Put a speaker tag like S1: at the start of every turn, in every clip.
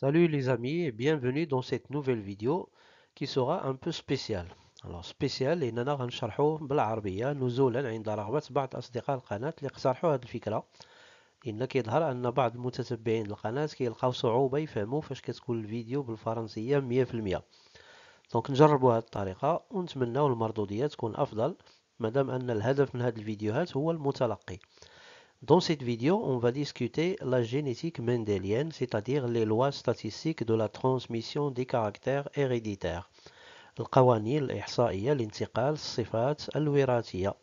S1: Salut les amis et bienvenue dans cette nouvelle vidéo qui sera un peu spéciale. Alors spéciال لأننا غنشرحوه بالعربية نزولا عند رغبة بعض أصدقاء القناة اللي اقترحوا هذه الفكرة لأن كيظهر أن بعض المتتبعين القناة كيلقاو صعوبة يفهموا فاش كتكون الفيديو بالفرنسية 100%. دونك نجربوا هذه الطريقة ونتمناو المردودية تكون أفضل مادام أن الهدف من هذه الفيديوهات هو المتلقي. Dans cette vidéo, on va discuter la génétique mendélienne, c'est-à-dire les lois statistiques de la transmission des caractères héréditaires. القوانين الإحصائية لانتقال الصفات الوراثية.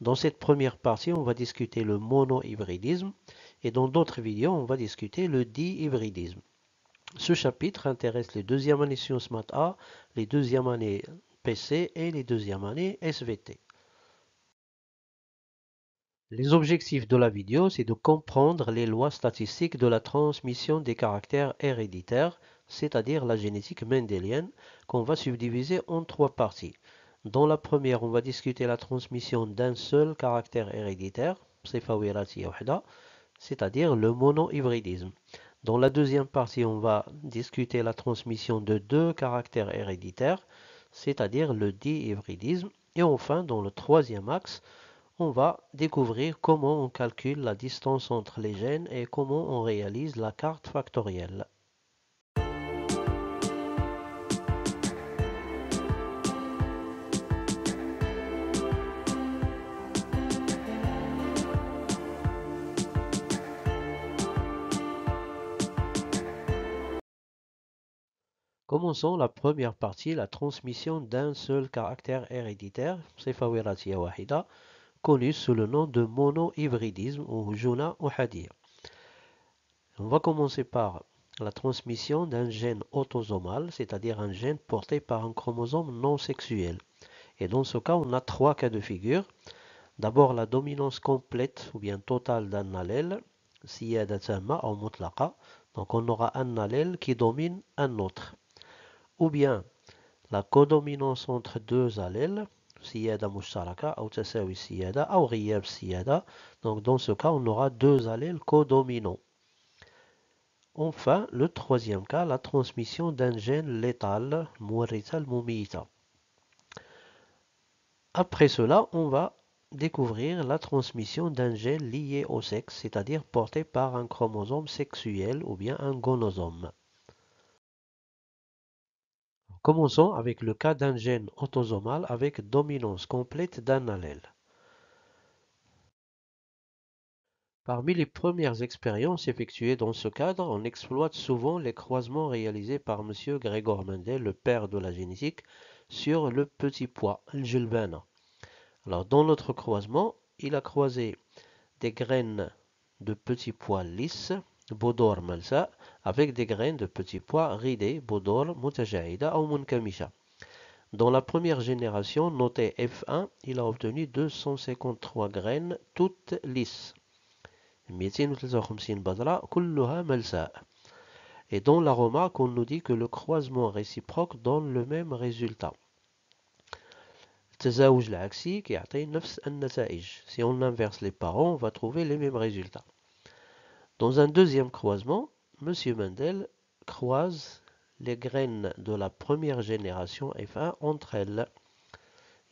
S1: Dans cette première partie, on va discuter le monohybridisme et dans d'autres vidéos, on va discuter le dihybridisme. Ce chapitre intéresse les deuxièmes années Sciences Math A, les deuxièmes années PC et les deuxièmes années SVT. Les objectifs de la vidéo, c'est de comprendre les lois statistiques de la transmission des caractères héréditaires, c'est-à-dire la génétique mendélienne, qu'on va subdiviser en trois parties. Dans la première, on va discuter la transmission d'un seul caractère héréditaire, c'est-à-dire le monohybridisme. Dans la deuxième partie, on va discuter la transmission de deux caractères héréditaires, c'est-à-dire le dihybridisme. Et enfin, dans le troisième axe, on va découvrir comment on calcule la distance entre les gènes et comment on réalise la carte factorielle. Commençons la première partie, la transmission d'un seul caractère héréditaire, connu sous le nom de monohybridisme ou Juna Uhadia. On va commencer par la transmission d'un gène autosomal, c'est-à-dire un gène porté par un chromosome non sexuel. Et dans ce cas, on a trois cas de figure. D'abord, la dominance complète ou bien totale d'un allèle, siyada tamma ou mutlaqa. Donc, on aura un allèle qui domine un autre. Ou bien, la codominance entre deux allèles, siyada mushtaraka ou tasawi siyada ou ghiyab siyada. Donc, dans ce cas, on aura deux allèles codominants. Enfin, le troisième cas, la transmission d'un gène létal, muwarritha al-mumita. Après cela, on va découvrir la transmission d'un gène lié au sexe, c'est-à-dire porté par un chromosome sexuel ou bien un gonosome. Commençons avec le cas d'un gène autosomal avec dominance complète d'un allèle. Parmi les premières expériences effectuées dans ce cadre, on exploite souvent les croisements réalisés par M. Gregor Mendel, le père de la génétique, sur le petit pois, الجلبانة. Alors, dans notre croisement, il a croisé des graines de petits pois lisses, bodor malsa, avec des graines de petits pois ridés, bodor mutajaïda ou munkamisha. Dans la première génération, notée F1, il a obtenu 253 graines toutes lisses. 253 badra, kulluha malsa. Et dans la remarque, on nous dit que le croisement réciproque donne le même résultat. التزاوج العكسي كيعطي نفس النتائج. Si on inverse les parents, on va trouver les mêmes résultats. Dans un deuxième croisement, M. Mendel croise les graines de la première génération F1 entre elles.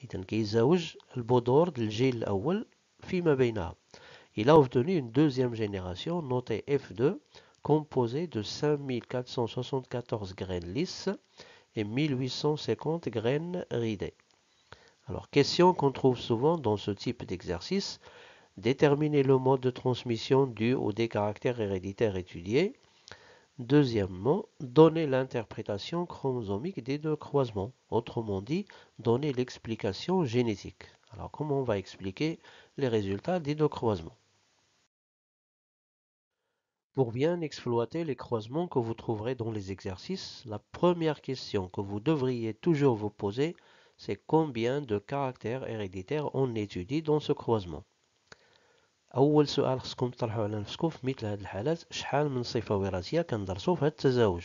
S1: إذن كيزاوج البذور الجيل الأول فيما بينها. Il a obtenu une deuxième génération notée F2 composée de 5474 graines lisses et 1850 graines ridées. Alors, question qu'on trouve souvent dans ce type d'exercice, déterminer le mode de transmission dû aux des caractères héréditaires étudiés. Deuxièmement, donner l'interprétation chromosomique des deux croisements. Autrement dit, donner l'explication génétique. Alors, comment on va expliquer les résultats des deux croisements? Pour bien exploiter les croisements que vous trouverez dans les exercices, la première question que vous devriez toujours vous poser, c'est combien de caractères héréditaires on étudie dans ce croisement. أول سؤال خصكم تطرحوا على نفسكم في مثل هذه الحالات شحال من صفة وراثية كندرسوا في هذا التزاوج.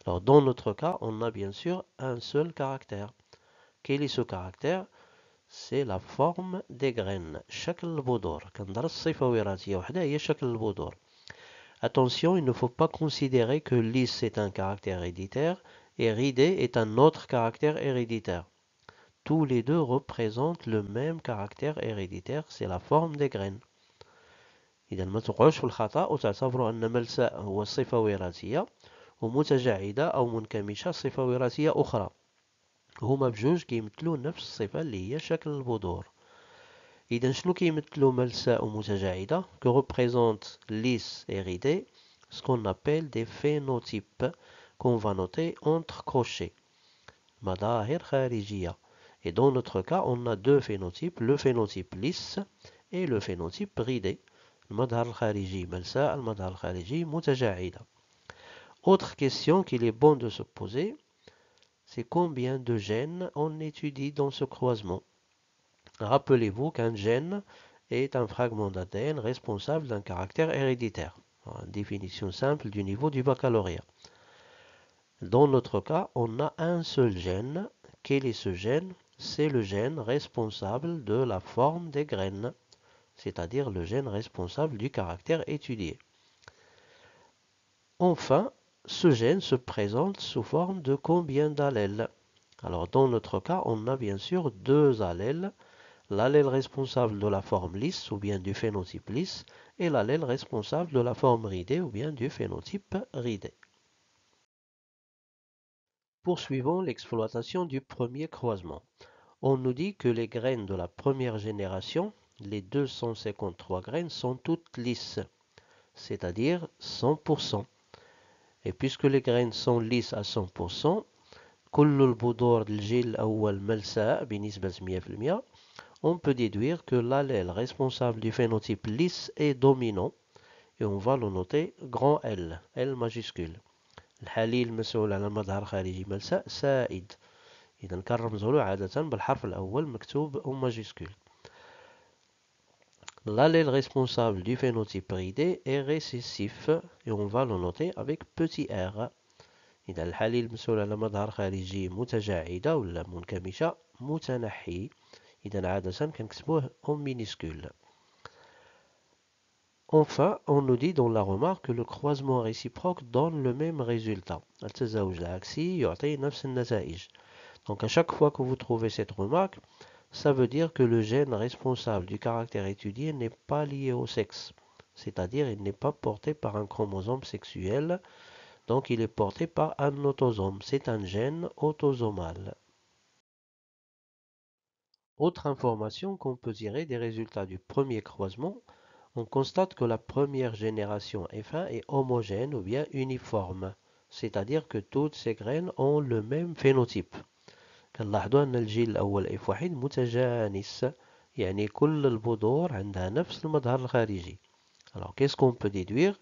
S1: Alors dans notre cas, on a bien sûr un seul caractère. Quel est ce caractère? C'est la forme des graines. شكل البذور. كندرس صفة وراثية وحدة هي شكل البذور. Attention, il ne faut pas considérer que lisse est un caractère héréditaire et ridé est un autre caractère héréditaire. Tous les deux représentent le même caractère héréditaire, c'est la forme des graines. إذا ما تقعوش في الخطأ وتعتبروا أن ملساء هو صفة وراثية ومتجعدة أو منكمشة صفة وراثية أخرى. هما بجوج كيمثلوا نفس الصفة اللي هي شكل البذور. إذا شنو كيمثلوا ملساء ومتجعدة que représentent lisse et ridé, ce qu'on appelle des phénotypes qu'on va noter entre crochets. مظاهر خارجية. Et dans notre cas, on a deux phénotypes, le phénotype lisse et le phénotype ridé. المظهر الخارجي ملساء, المظهر الخارجي متجعدة. Autre question qu'il est bon de se poser, c'est combien de gènes on étudie dans ce croisement. Rappelez-vous qu'un gène est un fragment d'ADN responsable d'un caractère héréditaire. Une définition simple du niveau du baccalauréat. Dans notre cas, on a un seul gène. Quel est ce gène? C'est le gène responsable de la forme des graines, c'est-à-dire le gène responsable du caractère étudié. Enfin, ce gène se présente sous forme de combien d'allèles? Alors dans notre cas, on a bien sûr deux allèles, l'allèle responsable de la forme lisse ou bien du phénotype lisse et l'allèle responsable de la forme ridée ou bien du phénotype ridé. Poursuivons l'exploitation du premier croisement. On nous dit que les graines de la première génération, les 253 graines, sont toutes lisses, c'est-à-dire 100%. Et puisque les graines sont lisses à 100%, كل البذور الجيل الأول ملساء بنسبة 100%. On peut déduire que l'allèle responsable du phénotype lisse est dominant et on va le noter grand L, L majuscule. الحليل المسؤول على المظهر الخارجي ملساء سائد. إذا كنرمزوا له عادة بالحرف الأول مكتوب au majuscule. L'allèle responsable du phénotype ridé est récessif et on va le noter avec petit r. إذا الحليل المسؤول على مظهر خارجي متجعدة ولا منكمشة متنحي. إذا عادة كنكتبوه en minuscule. Enfin, on nous dit dans la remarque que le croisement réciproque donne le même résultat. التزاوج العكسي يعطي نفس النتائج. Donc à chaque fois que vous trouvez cette remarque, ça veut dire que le gène responsable du caractère étudié n'est pas lié au sexe. C'est-à-dire il n'est pas porté par un chromosome sexuel, donc il est porté par un autosome. C'est un gène autosomal. Autre information qu'on peut tirer des résultats du premier croisement, on constate que la première génération F1 est homogène ou bien uniforme, c'est-à-dire que toutes ces graines ont le même phénotype. كنلاحظوا أن الجيل الأول F1 متجانس يعني كل البذور عندها نفس المظهر الخارجي. Alors qu'est-ce qu'on peut déduire?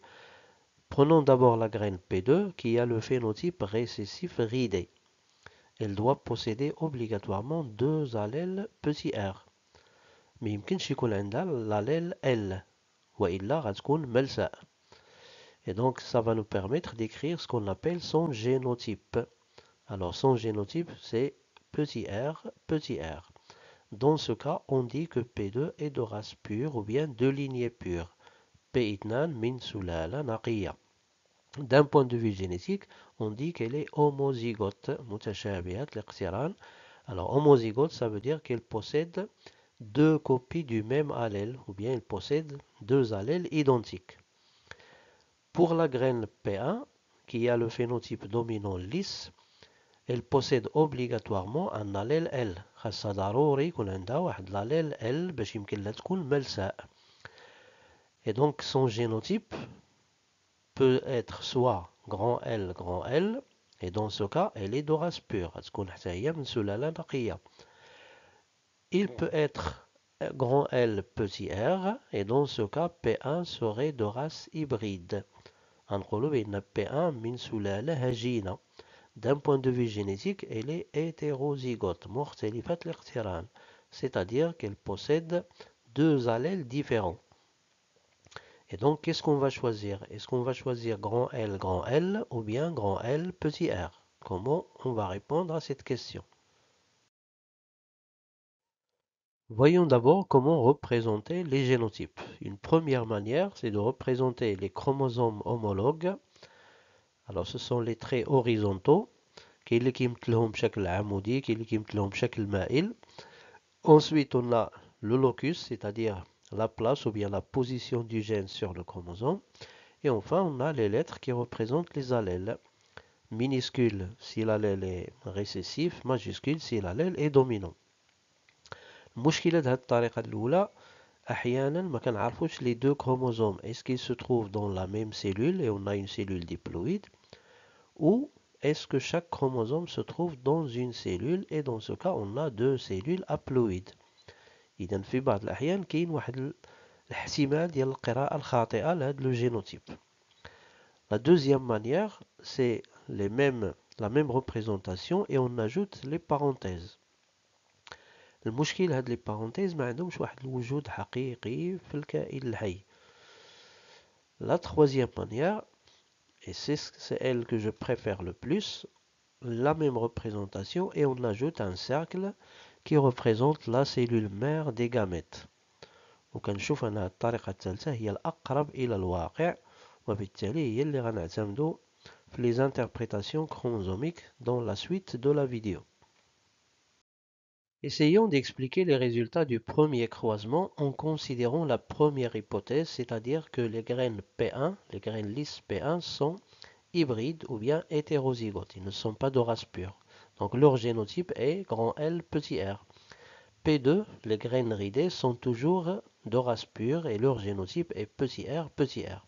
S1: Prenons d'abord la graine P2 qui a le phénotype récessif ridé. Elle doit posséder obligatoirement deux allèles petit r. ما يمكنش يكون عندها l'allèle L وإلا غتكون ملساء. Et donc ça va nous permettre d'écrire ce qu'on appelle son génotype. Alors son génotype c'est petit r, petit r. Dans ce cas, on dit que P2 est de race pure ou bien de lignée pure. P2 min sulala naqiya. D'un point de vue génétique, on dit qu'elle est homozygote, mutashabihat liqtiran. Alors homozygote, ça veut dire qu'elle possède deux copies du même allèle, ou bien elle possède deux allèles identiques. Pour la graine P1, qui a le phénotype dominant lisse, elle possède obligatoirement un allèle L. خاصها ضروري يكون عندها واحد l'allèle L باش يمكن لها تكون ملساء. Et donc son génotype peut être soit grand L, et dans ce cas, elle est de race pure. تكون حتى هي من سلالة نقية. Il peut être grand L petit r, et dans ce cas, P1 serait de race hybride. نقولوا بأن P1 من سلالة هجينة. D'un point de vue génétique, elle est hétérozygote, مختلفة الاقتران, c'est-à-dire qu'elle possède deux allèles différents. Et donc, qu'est-ce qu'on va choisir? Est-ce qu'on va choisir grand L ou bien grand L petit r? Comment on va répondre à cette question? Voyons d'abord comment représenter les génotypes. Une première manière, c'est de représenter les chromosomes homologues. Alors, ce sont les traits horizontaux. كاين اللي كيمثلهم بشكل عمودي كاين اللي كيمثلهم بشكل مائل. Ensuite, on a le locus, c'est-à-dire la place ou bien la position du gène sur le chromosome. Et enfin, on a les lettres qui représentent les allèles. Minuscule si l'allèle est récessif, majuscule si l'allèle est dominant. المشكلة de هذه الطريقة الأولى أحيانا ما كنعرفوش les deux chromosomes. Est-ce qu'ils se trouvent dans la même cellule et on a une cellule diploïde ou est-ce que chaque chromosome se trouve dans une cellule et dans ce cas on a deux cellules haploïdes. إذا في بعض الأحيان كاين واحد الاحتمال ديال القراءة الخاطئة لهذا le génotype. La deuxième manière c'est la même représentation et on ajoute les parenthèses. المشكل هاد لي parenthèses ما عندهمش واحد الوجود حقيقي في الكائن الحي. La troisième manière, et c'est elle que je préfère le plus, la même représentation et on ajoute un cercle qui représente la cellule mère des gamètes. وكنشوف أن الطريقة الثالثة هي الأقرب إلى الواقع وبالتالي هي اللي غنعتمدو في les interprétations chromosomiques dans la suite de la vidéo. Essayons d'expliquer les résultats du premier croisement en considérant la première hypothèse, c'est-à-dire que les graines P1, les graines lisses P1 sont hybrides ou bien hétérozygotes. Ils ne sont pas de race pure. Donc leur génotype est grand L petit r. P2, les graines ridées sont toujours de race pure et leur génotype est petit r petit r.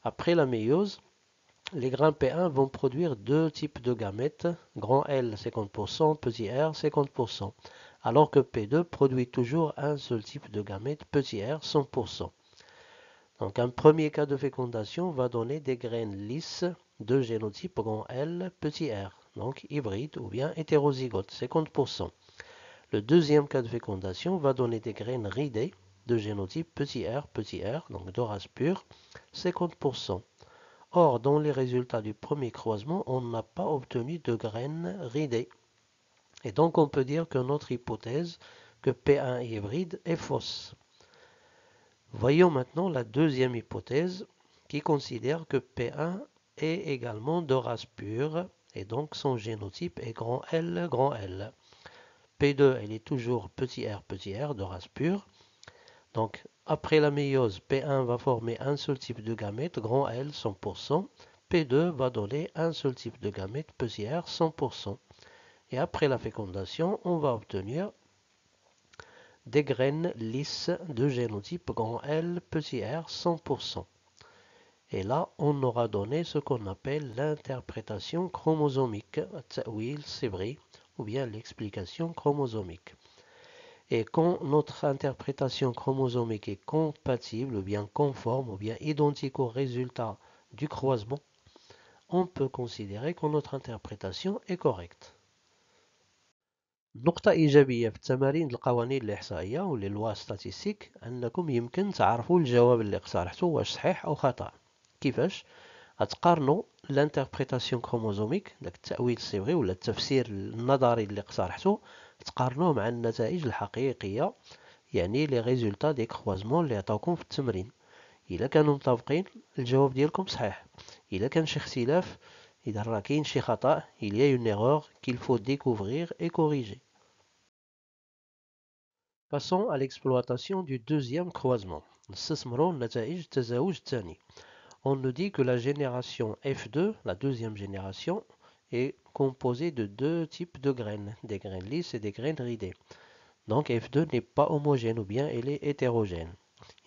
S1: Après la méiose, les grains P1 vont produire deux types de gamètes, grand L 50%, petit r 50%, alors que P2 produit toujours un seul type de gamète, petit r 100%. Donc un premier cas de fécondation va donner des graines lisses de génotype grand L, petit r, donc hybride ou bien hétérozygote, 50%. Le deuxième cas de fécondation va donner des graines ridées de génotype petit r, donc de race pure, 50%. Or, dans les résultats du premier croisement, on n'a pas obtenu de graines ridées. Et donc, on peut dire que notre hypothèse que P1 est hybride est fausse. Voyons maintenant la deuxième hypothèse qui considère que P1 est également de race pure et donc son génotype est grand L, grand L. P2, elle est toujours petit r de race pure. Donc, après la méiose, P1 va former un seul type de gamète, grand L, 100%. P2 va donner un seul type de gamète, petit r, 100%. Et après la fécondation, on va obtenir des graines lisses de génotype grand L, petit r, 100%. Et là, on aura donné ce qu'on appelle l'interprétation chromosomique, التأويل الصبغي, ou bien l'explication chromosomique. Et quand notre interprétation chromosomique est compatible, ou bien conforme, ou bien identique au résultat du croisement, on peut considérer que notre interprétation est correcte. نقطة إيجابية في التمارين القوانين الإحصائية واللي لوا ستاتيستيك أنكم يمكن تعرفوا الجواب اللي اقترحتوه واش صحيح أو خطأ. كيفاش؟ غتقارنوا الانتربريتاسيون كروموزوميك داك التأويل الصبغي ولا التفسير النظري اللي اقترحتوه تقارنوه مع النتائج الحقيقية يعني لي ريزولتا دي كروازمون اللي عطاوكم في التمرين. إلا كانوا مطابقين الجواب ديالكم صحيح. إلا كان شي اختلاف إذا راه كاين شي خطأ il y a une erreur qu'il faut découvrir et corriger. Passons à l'exploitation du deuxième croisement. نستثمروا النتائج التزاوج الثاني. On nous dit que la génération F2, la deuxième génération, est composée de deux types de graines, des graines lisses et des graines ridées. Donc F2 n'est pas homogène ou bien elle est hétérogène.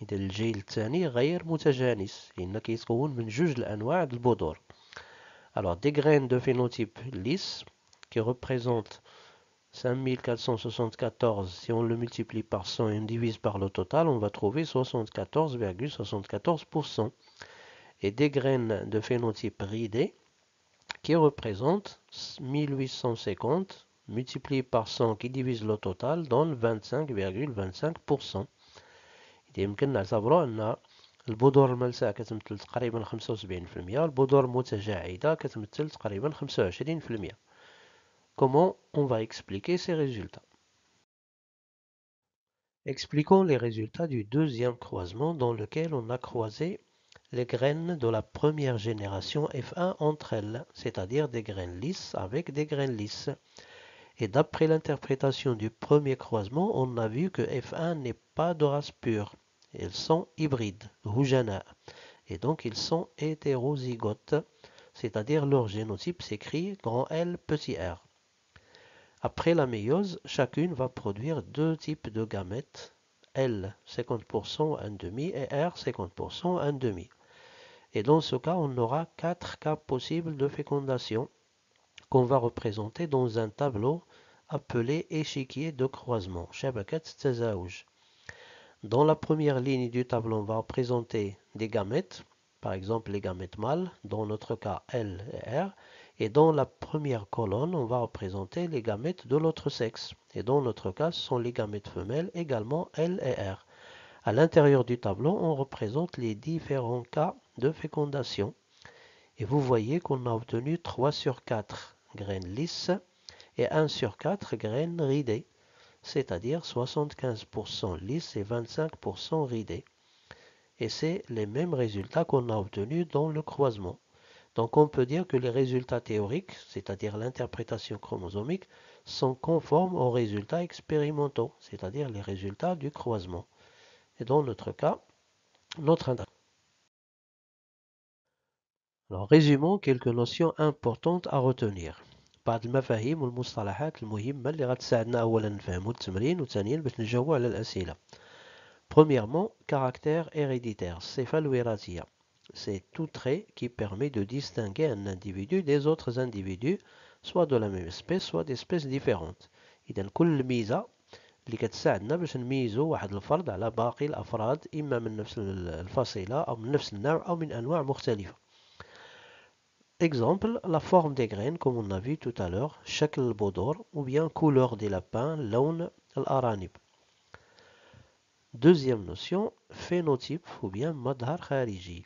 S1: إذا الجيل الثاني غير متجانس لأن كيتكون من جوج الأنواع د البذور. Alors des graines de phénotype lisse qui représentent 5474, si on le multiplie par 100 et on divise par le total, on va trouver 74,74%. Et des graines de phénotype ridé qui représentent 1850 multiplié par 100 qui divise le total donne 25,25%. يمكن نعتبروا أن البذور الملساء كتمثل تقريبا 75%، البذور المتجعدة كتمثل تقريبا 25%. Comment on va expliquer ces résultats? Expliquons les résultats du deuxième croisement dans lequel on a croisé les graines de la première génération F1 entre elles, c'est-à-dire des graines lisses avec des graines lisses. Et d'après l'interprétation du premier croisement, on a vu que F1 n'est pas de race pure. Ils sont hybrides, hujana, et donc ils sont hétérozygotes, c'est-à-dire leur génotype s'écrit grand L petit r. Après la méiose, chacune va produire deux types de gamètes, L 50% 1,5 et R 50% 1,5. Et dans ce cas, on aura quatre cas possibles de fécondation qu'on va représenter dans un tableau appelé échiquier de croisement, shabakat tazawuj. Dans la première ligne du tableau, on va représenter des gamètes, par exemple les gamètes mâles, dans notre cas L et R. Et dans la première colonne, on va représenter les gamètes de l'autre sexe. Et dans notre cas, ce sont les gamètes femelles, également L et R. À l'intérieur du tableau, on représente les différents cas de fécondation. Et vous voyez qu'on a obtenu 3 sur 4 graines lisses et 1 sur 4 graines ridées, c'est-à-dire 75% lisses et 25% ridées. Et c'est les mêmes résultats qu'on a obtenus dans le croisement. Donc on peut dire que les résultats théoriques, c'est-à-dire l'interprétation chromosomique, sont conformes aux résultats expérimentaux, c'est-à-dire les résultats du croisement. Et dans notre cas, notre Alors, résumons quelques notions importantes à retenir. بعض المفاهيم والمصطلحات المهمة اللي غتساعدنا أولا نفهموا التمرين وثانيا باش نجاوبوا على الأسئلة. Premièrement, caractère héréditaire, الصفة الوراثية. C'est tout trait qui permet de distinguer un individu des autres individus, soit de la même espèce, soit d'espèces différentes. إذا كل ميزة اللي كتساعدنا باش نميزوا واحد الفرد على باقي الأفراد إما من نفس الفصيلة أو من نفس النوع أو من أنواع مختلفة. Exemple, la forme des graines, comme on a vu tout à l'heure, شكل البذور, ou bien couleur des lapins, لون الأرانب. Deuxième notion, phénotype, ou bien مظهر خارجي.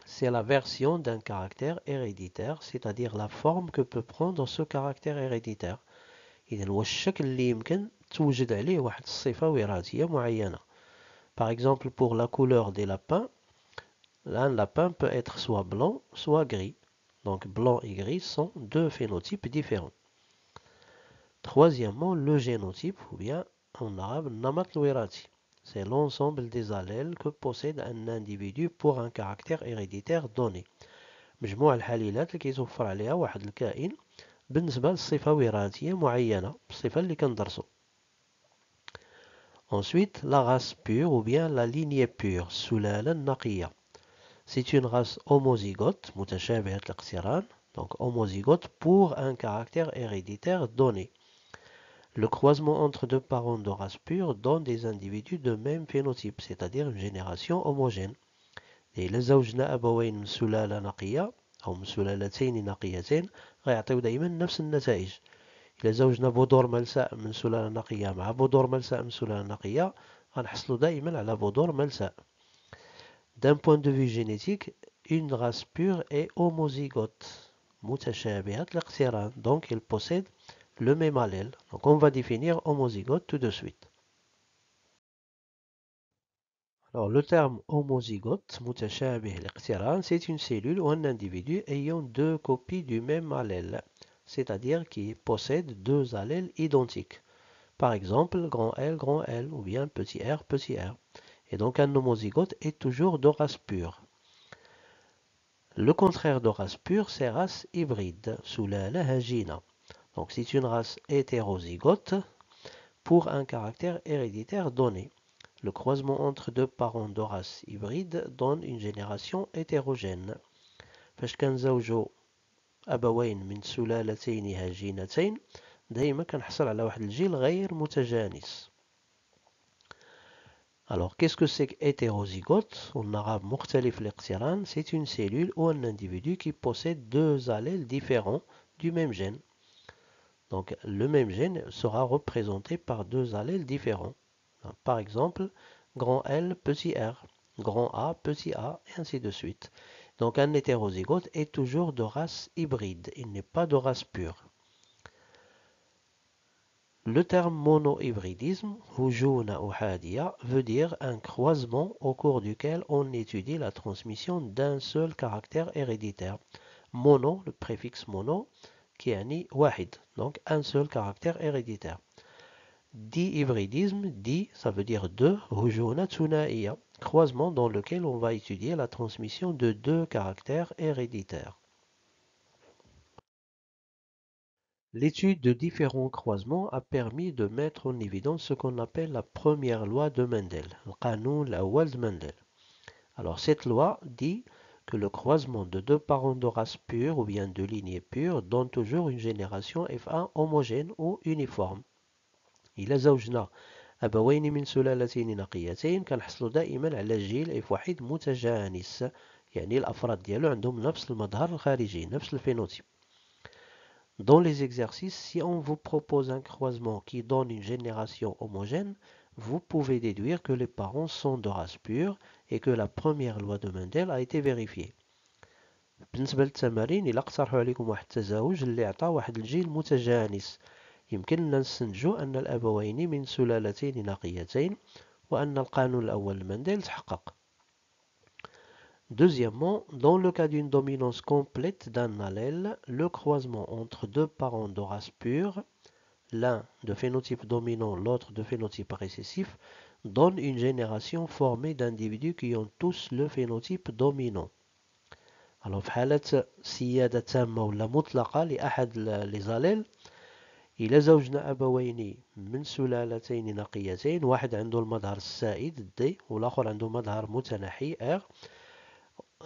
S1: C'est la version d'un caractère héréditaire, c'est-à-dire la forme que peut prendre ce caractère héréditaire. إذن هو الشكل اللي يمكن توجد عليه واحد الصفة وراثية معينة. Par exemple, pour la couleur des lapins, un lapin peut être soit blanc, soit gris. Donc blanc et gris sont deux phénotypes différents. Troisièmement, le génotype, ou bien en arabe, namat al-wirati. C'est l'ensemble des allèles que possède un individu pour un caractère héréditaire donné. مجموع الحليلات اللي كيتوفر عليها واحد الكائن بالنسبة لصفة وراثية معينة الصفة اللي كندرسو. Ensuite, la race pure ou bien la lignée pure, السلالة النقية. C'est une race homozygote, متشابهة الاقتران, donc homozygote pour un caractère héréditaire donné. Le croisement entre deux parents de race pure donne des individus de même phénotype, c'est-à-dire une génération homogène. Et إلا زوجنا أبوين من سلالة نقية أو من سلالتين نقيتين غيعطيو دائما نفس النتائج. إلا زوجنا بذور ملساء من سلالة نقية مع بذور ملساء من سلالة نقية غنحصلوا دائما على بذور ملساء. D'un point de vue génétique, une race pure est homozygote, متشابهة الاقتران, donc elle possède le même allèle. Donc on va définir homozygote tout de suite. Alors le terme homozygote, متشابه الاقتران, c'est une cellule ou un individu ayant deux copies du même allèle, c'est-à-dire qui possède deux allèles identiques. Par exemple, grand L, ou bien petit r, petit r. Et donc un homozygote est toujours de race pure. Le contraire de race pure, c'est race hybride, سلالة هجينة. Donc c'est une race hétérozygote pour un caractère héréditaire donné. Le croisement entre deux parents de race hybride donne une génération hétérogène. فاش كنزوجو أبوين من سلالتين هجينتين دايما كنحصل على واحد الجيل غير متجانس. Alors, qu'est-ce que c'est qu'hétérozygote? En arabe, مختلف الاقتران, c'est une cellule ou un individu qui possède deux allèles différents du même gène. Donc, le même gène sera représenté par deux allèles différents. Par exemple, grand L, petit r, grand A, petit a, et ainsi de suite. Donc, un hétérozygote est toujours de race hybride, il n'est pas de race pure. Le terme monohybridisme, hujuna uhadia, veut dire un croisement au cours duquel on étudie la transmission d'un seul caractère héréditaire. Mono, le préfixe mono, qui est wahid, donc un seul caractère héréditaire. Dihybridisme, di, ça veut dire deux, hujuna thunaiya, croisement dans lequel on va étudier la transmission de deux caractères héréditaires. L'étude de différents croisements a permis de mettre en évidence ce qu'on appelle la première loi de Mendel, le Qanun al-Awwal de Mendel. Alors cette loi dit que le croisement de deux parents de race pure ou bien de lignée pure donne toujours une génération F1 homogène ou uniforme. إلى زوجنا أبوين من سلالتين نقيتين كنحصلوا دائما على جيل F1 متجانس، يعني الأفراد ديالو عندهم نفس المظهر الخارجي، نفس الفينوتيب. Dans les exercices, si on vous propose un croisement qui donne une génération homogène, vous pouvez déduire que les parents sont de race pure et que la première loi de Mendel a été vérifiée. بالنسبة للتمارين إلا اقترحوا عليكم واحد التزاوج اللي عطى واحد الجيل متجانس، يمكننا نستنتجوا أن الأبوين من سلالتين نقيتين وأن القانون الأول لمندل تحقق. Deuxièmement, dans le cas d'une dominance complète d'un allèle, le croisement entre deux parents de race pure, l'un de phénotype dominant, l'autre de phénotype récessif, donne une génération formée d'individus qui ont tous le phénotype dominant. Alors, في حالة سيادة تامة ولا مطلقة لأحد les allèles، إلى زوجنا أبوين من سلالتين نقيتين، واحد عنده المظهر السائد D والآخر عنده مظهر متنحي R،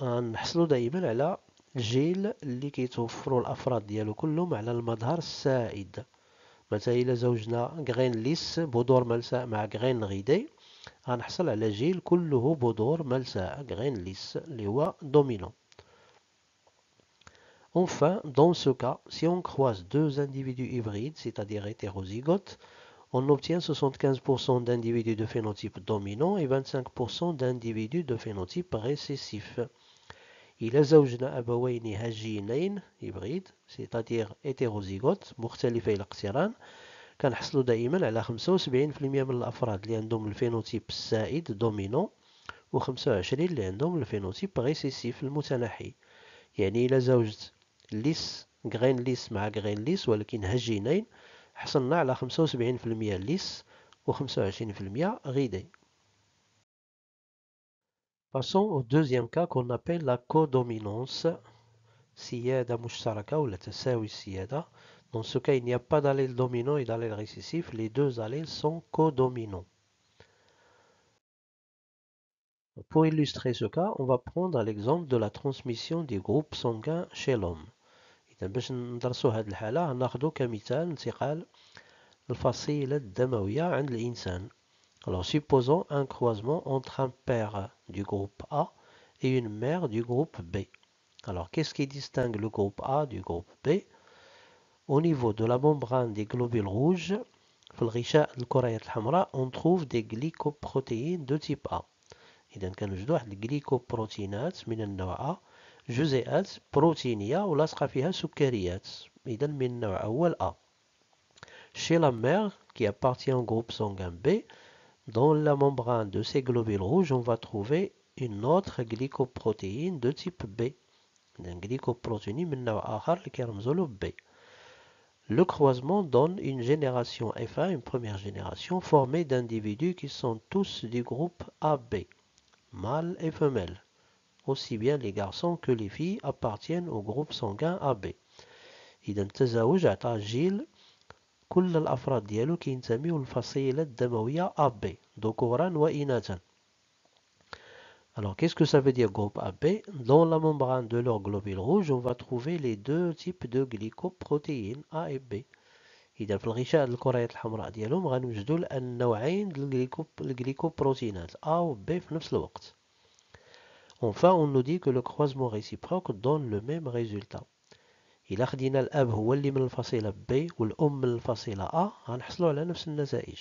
S1: نحصلوا دائما على جيل اللي كيتوفروا الأفراد ديالو كلهم على المظهر السائد. مثلا إلى زوجنا غين ليس بذور ملساء مع غين غيدي، غنحصل على جيل كله بذور ملساء غين ليس اللي هو دومينون. Enfin, dans ce cas, si on croise deux individus hybrides, c'est-à-dire hétérozygotes, on obtient 75% d'individus de phénotype dominant et 25% d'individus de phénotype récessif. إلى زوجنا أبوين هجينين hybrides, c'est-à-dire hétérozygotes مختلفي الاقتران، كنحصلوا دائما على 75% من الأفراد اللي عندهم الفينوتيب السائد دومينون و25 اللي عندهم الفينوتيب ريسيسيف المتنحي. يعني إلى زوجت ليس غين ليس مع غين ليس ولكن هجينين، حصلنا على 75% ليس و25% غيدي. Passons au deuxième cas qu'on appelle la codominance, سيادة مشتركة ولا تساوي السيادة. Dans ce cas, il n'y a pas d'allèle dominant et d'allèle récessif, les deux allèles sont codominants. Pour illustrer ce cas, on va prendre l'exemple de la transmission des groupes sanguins chez l'homme. إذا باش ندرسوا هذه الحالة هناخدو كمثال انتقال الفصيلة الدموية عند الإنسان. Alors supposons un croisement entre un père du groupe A et une mère du groupe B. Alors qu'est-ce qui distingue le groupe A du groupe B? Au niveau de la membrane des globules rouges, في الغشاء الكريات الحمراء, on trouve des glycoprotéines de type A. إذا كنوجدوا واحد الجليكوبروتينات من النوع A، جزيئات بروتينية ولاصقة فيها سكريات، إذا من النوع أول A. Chez la mère, qui appartient au groupe sanguin B, dans la membrane de ces globules rouges, on va trouver une autre glycoprotéine de type B. إذا glycoprotéine من نوع آخر اللي كيرمزوا له B. Le croisement donne une génération F1, une première génération, formée d'individus qui sont tous du groupe AB, mâles et femelles. Aussi bien les garçons que les filles appartiennent au groupe sanguin AB. إذا التزاوج عطى جيل كل الأفراد ديالو كينتميو للفصيلة الدموية AB ذكورا وإناثا. Alors qu'est-ce que ça veut dire groupe AB? Dans la membrane de leur globule rouge, on va trouver les deux types de glycoprotéines A et B. إذا في الغشاء الكريات الحمراء ديالهم غنوجدوا النوعين الجليكوبروتينات A و B في نفس الوقت. Enfin, on nous dit que le croisement réciproque donne le même résultat. إلا خدينا الأب هو اللي من الفصيلة B والأم من الفصيلة A غنحصلوا على نفس النتائج.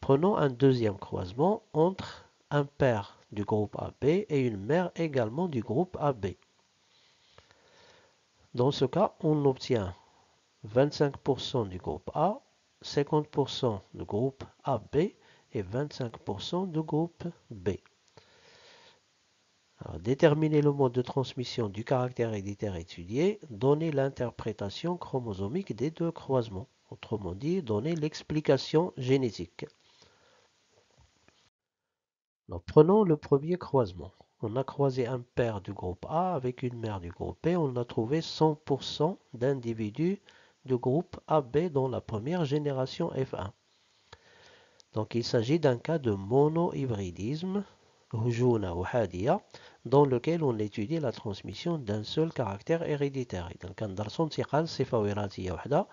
S1: Prenons un deuxième croisement entre un père du groupe AB et une mère également du groupe AB. Dans ce cas, on obtient 25% du groupe A, 50% du groupe AB et 25% du groupe B. Alors, déterminer le mode de transmission du caractère héréditaire étudié, donner l'interprétation chromosomique des deux croisements. Autrement dit, donner l'explication génétique. Alors, prenons le premier croisement. On a croisé un père du groupe A avec une mère du groupe B. On a trouvé 100% d'individus du groupe AB dans la première génération F1. Donc il s'agit d'un cas de monohybridisme, hujuna ou hadia, dans lequel on étudie la transmission d'un seul caractère héréditaire. إذا كان درسوا انتقال صفة وراثية واحدة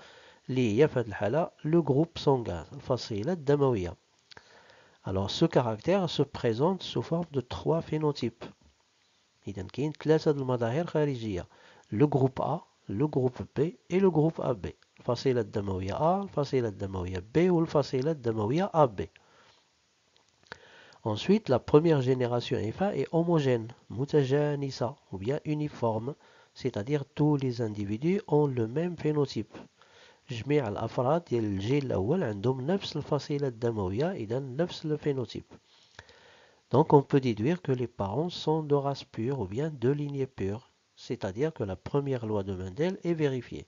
S1: اللي هي في هذه الحالة le groupe sanguin, الفصيلة الدموية. Alors ce caractère se présente sous forme de trois phénotypes. إذا كاين ثلاثة المظاهر خارجية. Le groupe A, le groupe B et le groupe AB. الفصيلة الدموية A, الفصيلة الدموية B والفصيلة الدموية AB. Ensuite, la première génération F1 est homogène, mutajanisa, ou bien uniforme, c'est-à-dire tous les individus ont le même phénotype. جميع الأفراد ديال الجيل الأول عندهم نفس الفصيلة الدموية إذا نفس الphénotype. Donc on peut déduire que les parents sont de race pure ou bien de lignée pure, c'est-à-dire que la première loi de Mendel est vérifiée.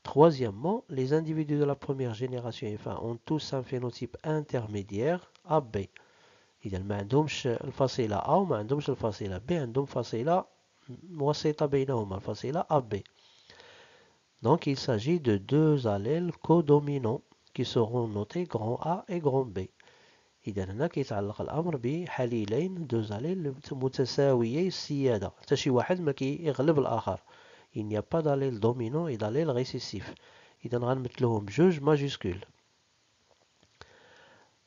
S1: Troisièmement, les individus de la première génération F1 ont tous un phénotype intermédiaire AB. إذا ما عندهمش الفصيلة A وما عندهمش الفصيلة B, عندهم فصيلة وسيطة بينهما الفصيلة AB. Donc il s'agit de deux allèles codominants qui seront notés grand A et grand B. إذا هنا كيتعلق الأمر بحليلين deux allèles متساويي السيادة حتى شي واحد ما كيغلب الآخر. Il n'y a pas d'allèle dominant et d'allèle récessif. إذا غنمثلوهم بجوج ماجيسكول.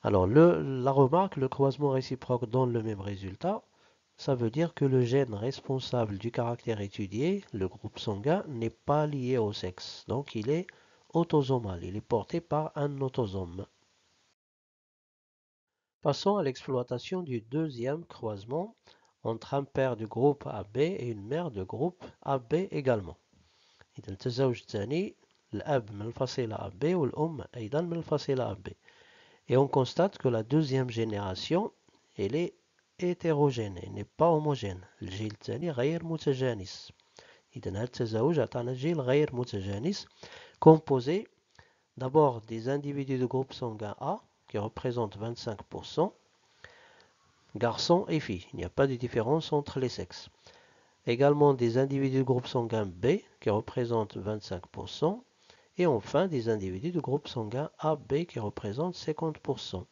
S1: Alors, la remarque, le croisement réciproque donne le même résultat. Ça veut dire que le gène responsable du caractère étudié, le groupe sanguin, n'est pas lié au sexe. Donc, il est autosomal. Il est porté par un autosome. Passons à l'exploitation du deuxième croisement entre un père du groupe AB et une mère du groupe AB également. إذا التزاوج الثاني الأب من الفصيلة AB والأم أيضا من الفصيلة AB. Et on constate que la deuxième génération, elle est hétérogène, elle n'est pas homogène. الجيل الثاني غير متجانس. إذا هذا التزاوج عطانا جيل غير متجانس composé d'abord des individus du groupe sanguin A qui représentent 25%, garçons et filles. Il n'y a pas de différence entre les sexes. Également des individus du groupe sanguin B qui représentent 25%. Et enfin, des individus du groupe sanguin AB qui représentent 50%.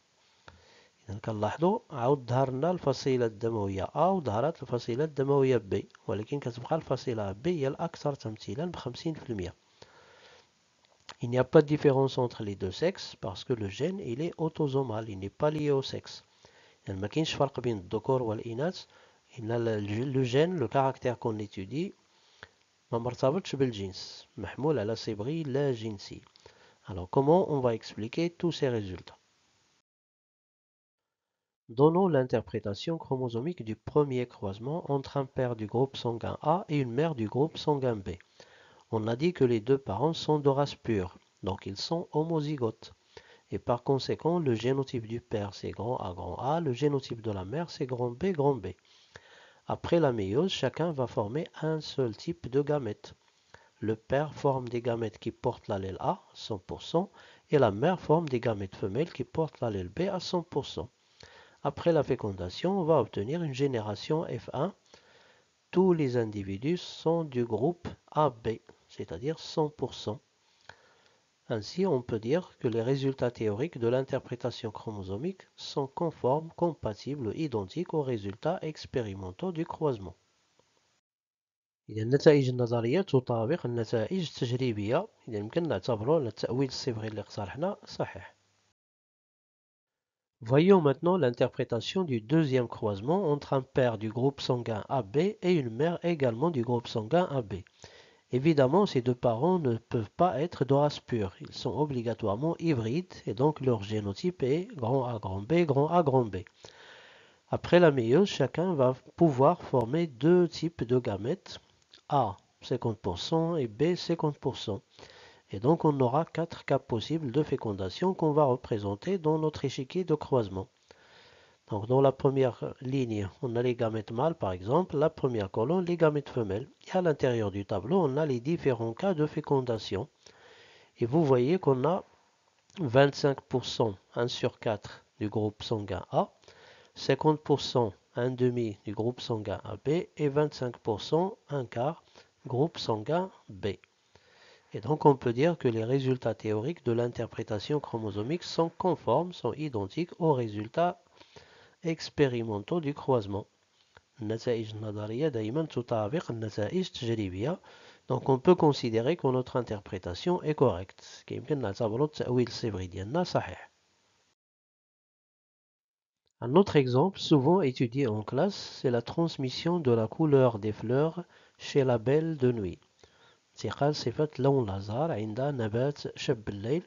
S1: إذا كنلاحظوا عاود ظهر لنا الفصيلة الدموية A وظهرت الفصيلة الدموية B ولكن كتبقى الفصيلة B هي الأكثر تمثيلا ب50%. Il n'y a pas de différence entre les deux sexes parce que le gène il est autosomal, il n'est pas lié au sexe. يعني ما كاينش فرق بين الذكور والإناث. Le gène, le caractère qu'on étudie ما مرتبطش بالجنس محمول على صبغي لا جنسي. Alors comment on va expliquer tous ces résultats? Donnons l'interprétation chromosomique du premier croisement entre un père du groupe sanguin A et une mère du groupe sanguin B. On a dit que les deux parents sont de race pure, donc ils sont homozygotes. Et par conséquent, le génotype du père c'est grand A, le génotype de la mère c'est grand B. Après la méiose, chacun va former un seul type de gamète. Le père forme des gamètes qui portent l'allèle A, 100%, et la mère forme des gamètes femelles qui portent l'allèle B à 100%. Après la fécondation, on va obtenir une génération F1. Tous les individus sont du groupe AB, c'est-à-dire 100%. Ainsi, on peut dire que les résultats théoriques de l'interprétation chromosomique sont conformes, compatibles ou identiques aux résultats expérimentaux du croisement. إذا النتائج النظرية تطابق النتائج التجريبية. إذا يمكن نعتبره التأويل الصبغي اللي اقترحنا صحيح. Voyons maintenant l'interprétation du deuxième croisement entre un père du groupe sanguin AB et une mère également du groupe sanguin AB. Évidemment, ces deux parents ne peuvent pas être de race pure. Ils sont obligatoirement hybrides et donc leur génotype est grand A, grand B, grand A, grand B. Après la méiose, chacun va pouvoir former deux types de gamètes. A 50% et B 50%. Et donc on aura 4 cas possibles de fécondation qu'on va représenter dans notre échiquier de croisement. Donc dans la première ligne, on a les gamètes mâles par exemple, la première colonne, les gamètes femelles. Et à l'intérieur du tableau, on a les différents cas de fécondation. Et vous voyez qu'on a 25%, 1 sur 4 du groupe sanguin A, 50%, 1 demi du groupe sanguin AB et 25%, 1 quart, groupe sanguin B. Et donc on peut dire que les résultats théoriques de l'interprétation chromosomique sont conformes, sont identiques aux résultats expérimentaux du croisement. النتائج النظرية دائما تطابق النتائج التجريبية. Donc on peut considérer que notre interprétation est correcte. يمكن نعتبر التأويل الصبغي ديالنا صحيح. Un autre exemple souvent étudié en classe, c'est la transmission de la couleur des fleurs chez la belle de nuit. انتقال صفة لون الأزهار عند نبات شب الليل.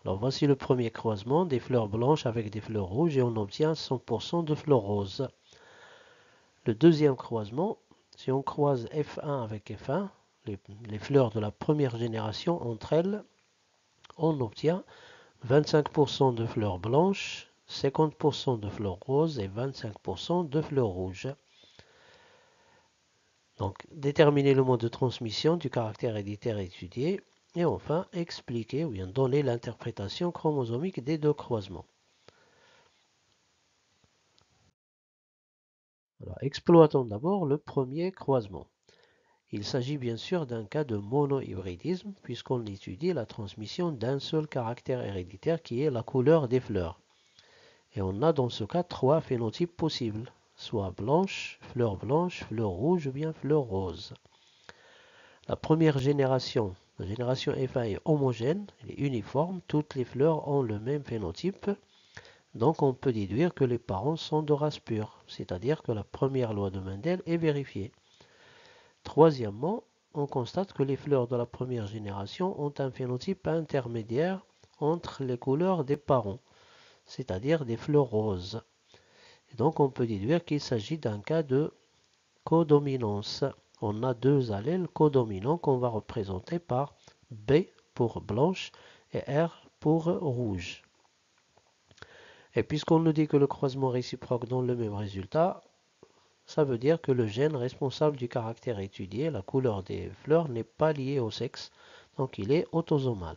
S1: Alors voici le premier croisement des fleurs blanches avec des fleurs rouges et on obtient 100% de fleurs roses. Le deuxième croisement, si on croise F1 avec F1, les fleurs de la première génération entre elles, on obtient 25% de fleurs blanches, 50% de fleurs roses et 25% de fleurs rouges. Donc, déterminer le mode de transmission du caractère héréditaire étudié et enfin expliquer ou bien donner l'interprétation chromosomique des deux croisements. Alors, exploitons d'abord le premier croisement. Il s'agit bien sûr d'un cas de monohybridisme puisqu'on étudie la transmission d'un seul caractère héréditaire qui est la couleur des fleurs. Et on a dans ce cas 3 phénotypes possibles, soit blanche, fleur rouge ou bien fleur rose. La première génération, la génération F1 est homogène, elle est uniforme, toutes les fleurs ont le même phénotype. Donc on peut déduire que les parents sont de race pure, c'est-à-dire que la première loi de Mendel est vérifiée. Troisièmement, on constate que les fleurs de la première génération ont un phénotype intermédiaire entre les couleurs des parents, c'est-à-dire des fleurs roses. Et donc on peut déduire qu'il s'agit d'un cas de codominance. On a deux allèles codominants qu'on va représenter par B pour blanche et R pour rouge. Et puisqu'on nous dit que le croisement réciproque donne le même résultat, ça veut dire que le gène responsable du caractère étudié, la couleur des fleurs, n'est pas lié au sexe, donc il est autosomal.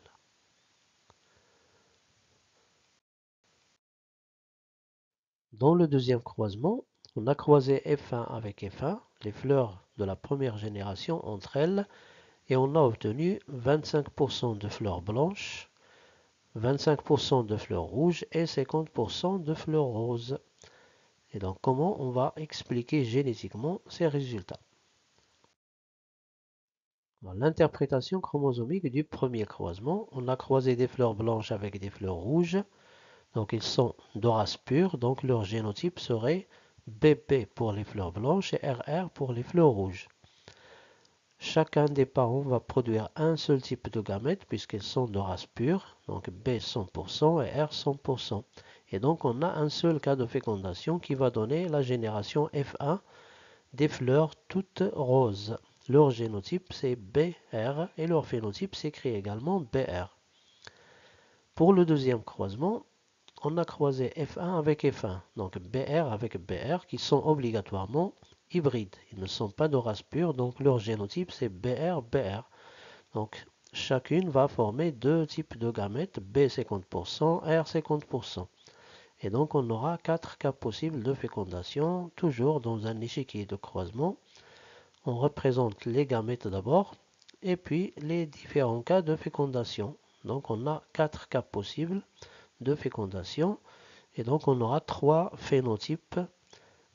S1: Dans le deuxième croisement, on a croisé F1 avec F1, les fleurs de la première génération entre elles, et on a obtenu 25% de fleurs blanches, 25% de fleurs rouges et 50% de fleurs roses. Et donc comment on va expliquer génétiquement ces résultats? L'interprétation chromosomique du premier croisement, on a croisé des fleurs blanches avec des fleurs rouges, donc ils sont de race pure, donc leur génotype serait BP pour les fleurs blanches et RR pour les fleurs rouges. Chacun des parents va produire un seul type de gamètes puisqu'ils sont de race pure, donc B 100% et R 100%. Et donc on a un seul cas de fécondation qui va donner la génération F1 des fleurs toutes roses. Leur génotype c'est BR et leur phénotype s'écrit également BR. Pour le deuxième croisement, on a croisé F1 avec F1, donc BR avec BR qui sont obligatoirement hybrides. Ils ne sont pas de race pure, donc leur génotype c'est BR-BR. Donc chacune va former deux types de gamètes, B 50%, R 50%. Et donc on aura 4 cas possibles de fécondation, toujours dans un échiquier de croisement. On représente les gamètes d'abord, et puis les différents cas de fécondation. Donc on a 4 cas possibles de fécondation, et donc on aura 3 phénotypes,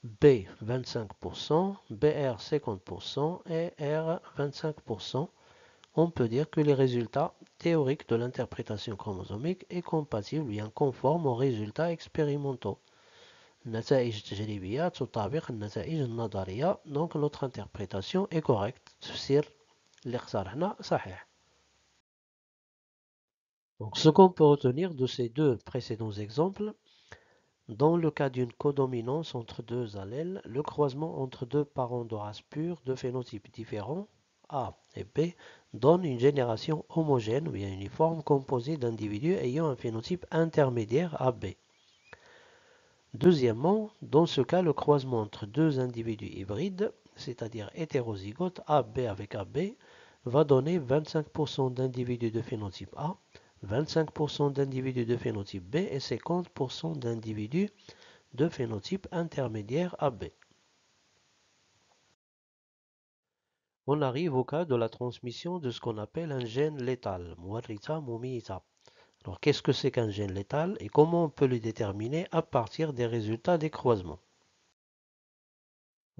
S1: B 25%, BR 50% et R 25%. On peut dire que les résultats théoriques de l'interprétation chromosomique est compatible, bien conforme aux résultats expérimentaux. النتائج التجريبية تطابق النتائج النظرية. Donc notre interprétation est correcte. التفسير اللي اقترحنا صحيح. Donc ce qu'on peut retenir de ces deux précédents exemples, dans le cas d'une codominance entre deux allèles, le croisement entre deux parents de race pure de phénotypes différents A et B donne une génération homogène ou bien uniforme composée d'individus ayant un phénotype intermédiaire AB. Deuxièmement, dans ce cas, le croisement entre deux individus hybrides, c'est-à-dire hétérozygotes AB avec AB, va donner 25% d'individus de phénotype A, 25% d'individus de phénotype B et 50% d'individus de phénotype intermédiaire AB. On arrive au cas de la transmission de ce qu'on appelle un gène létal, Muwarrita Mumiyita. Alors, qu'est-ce que c'est qu'un gène létal et comment on peut le déterminer à partir des résultats des croisements?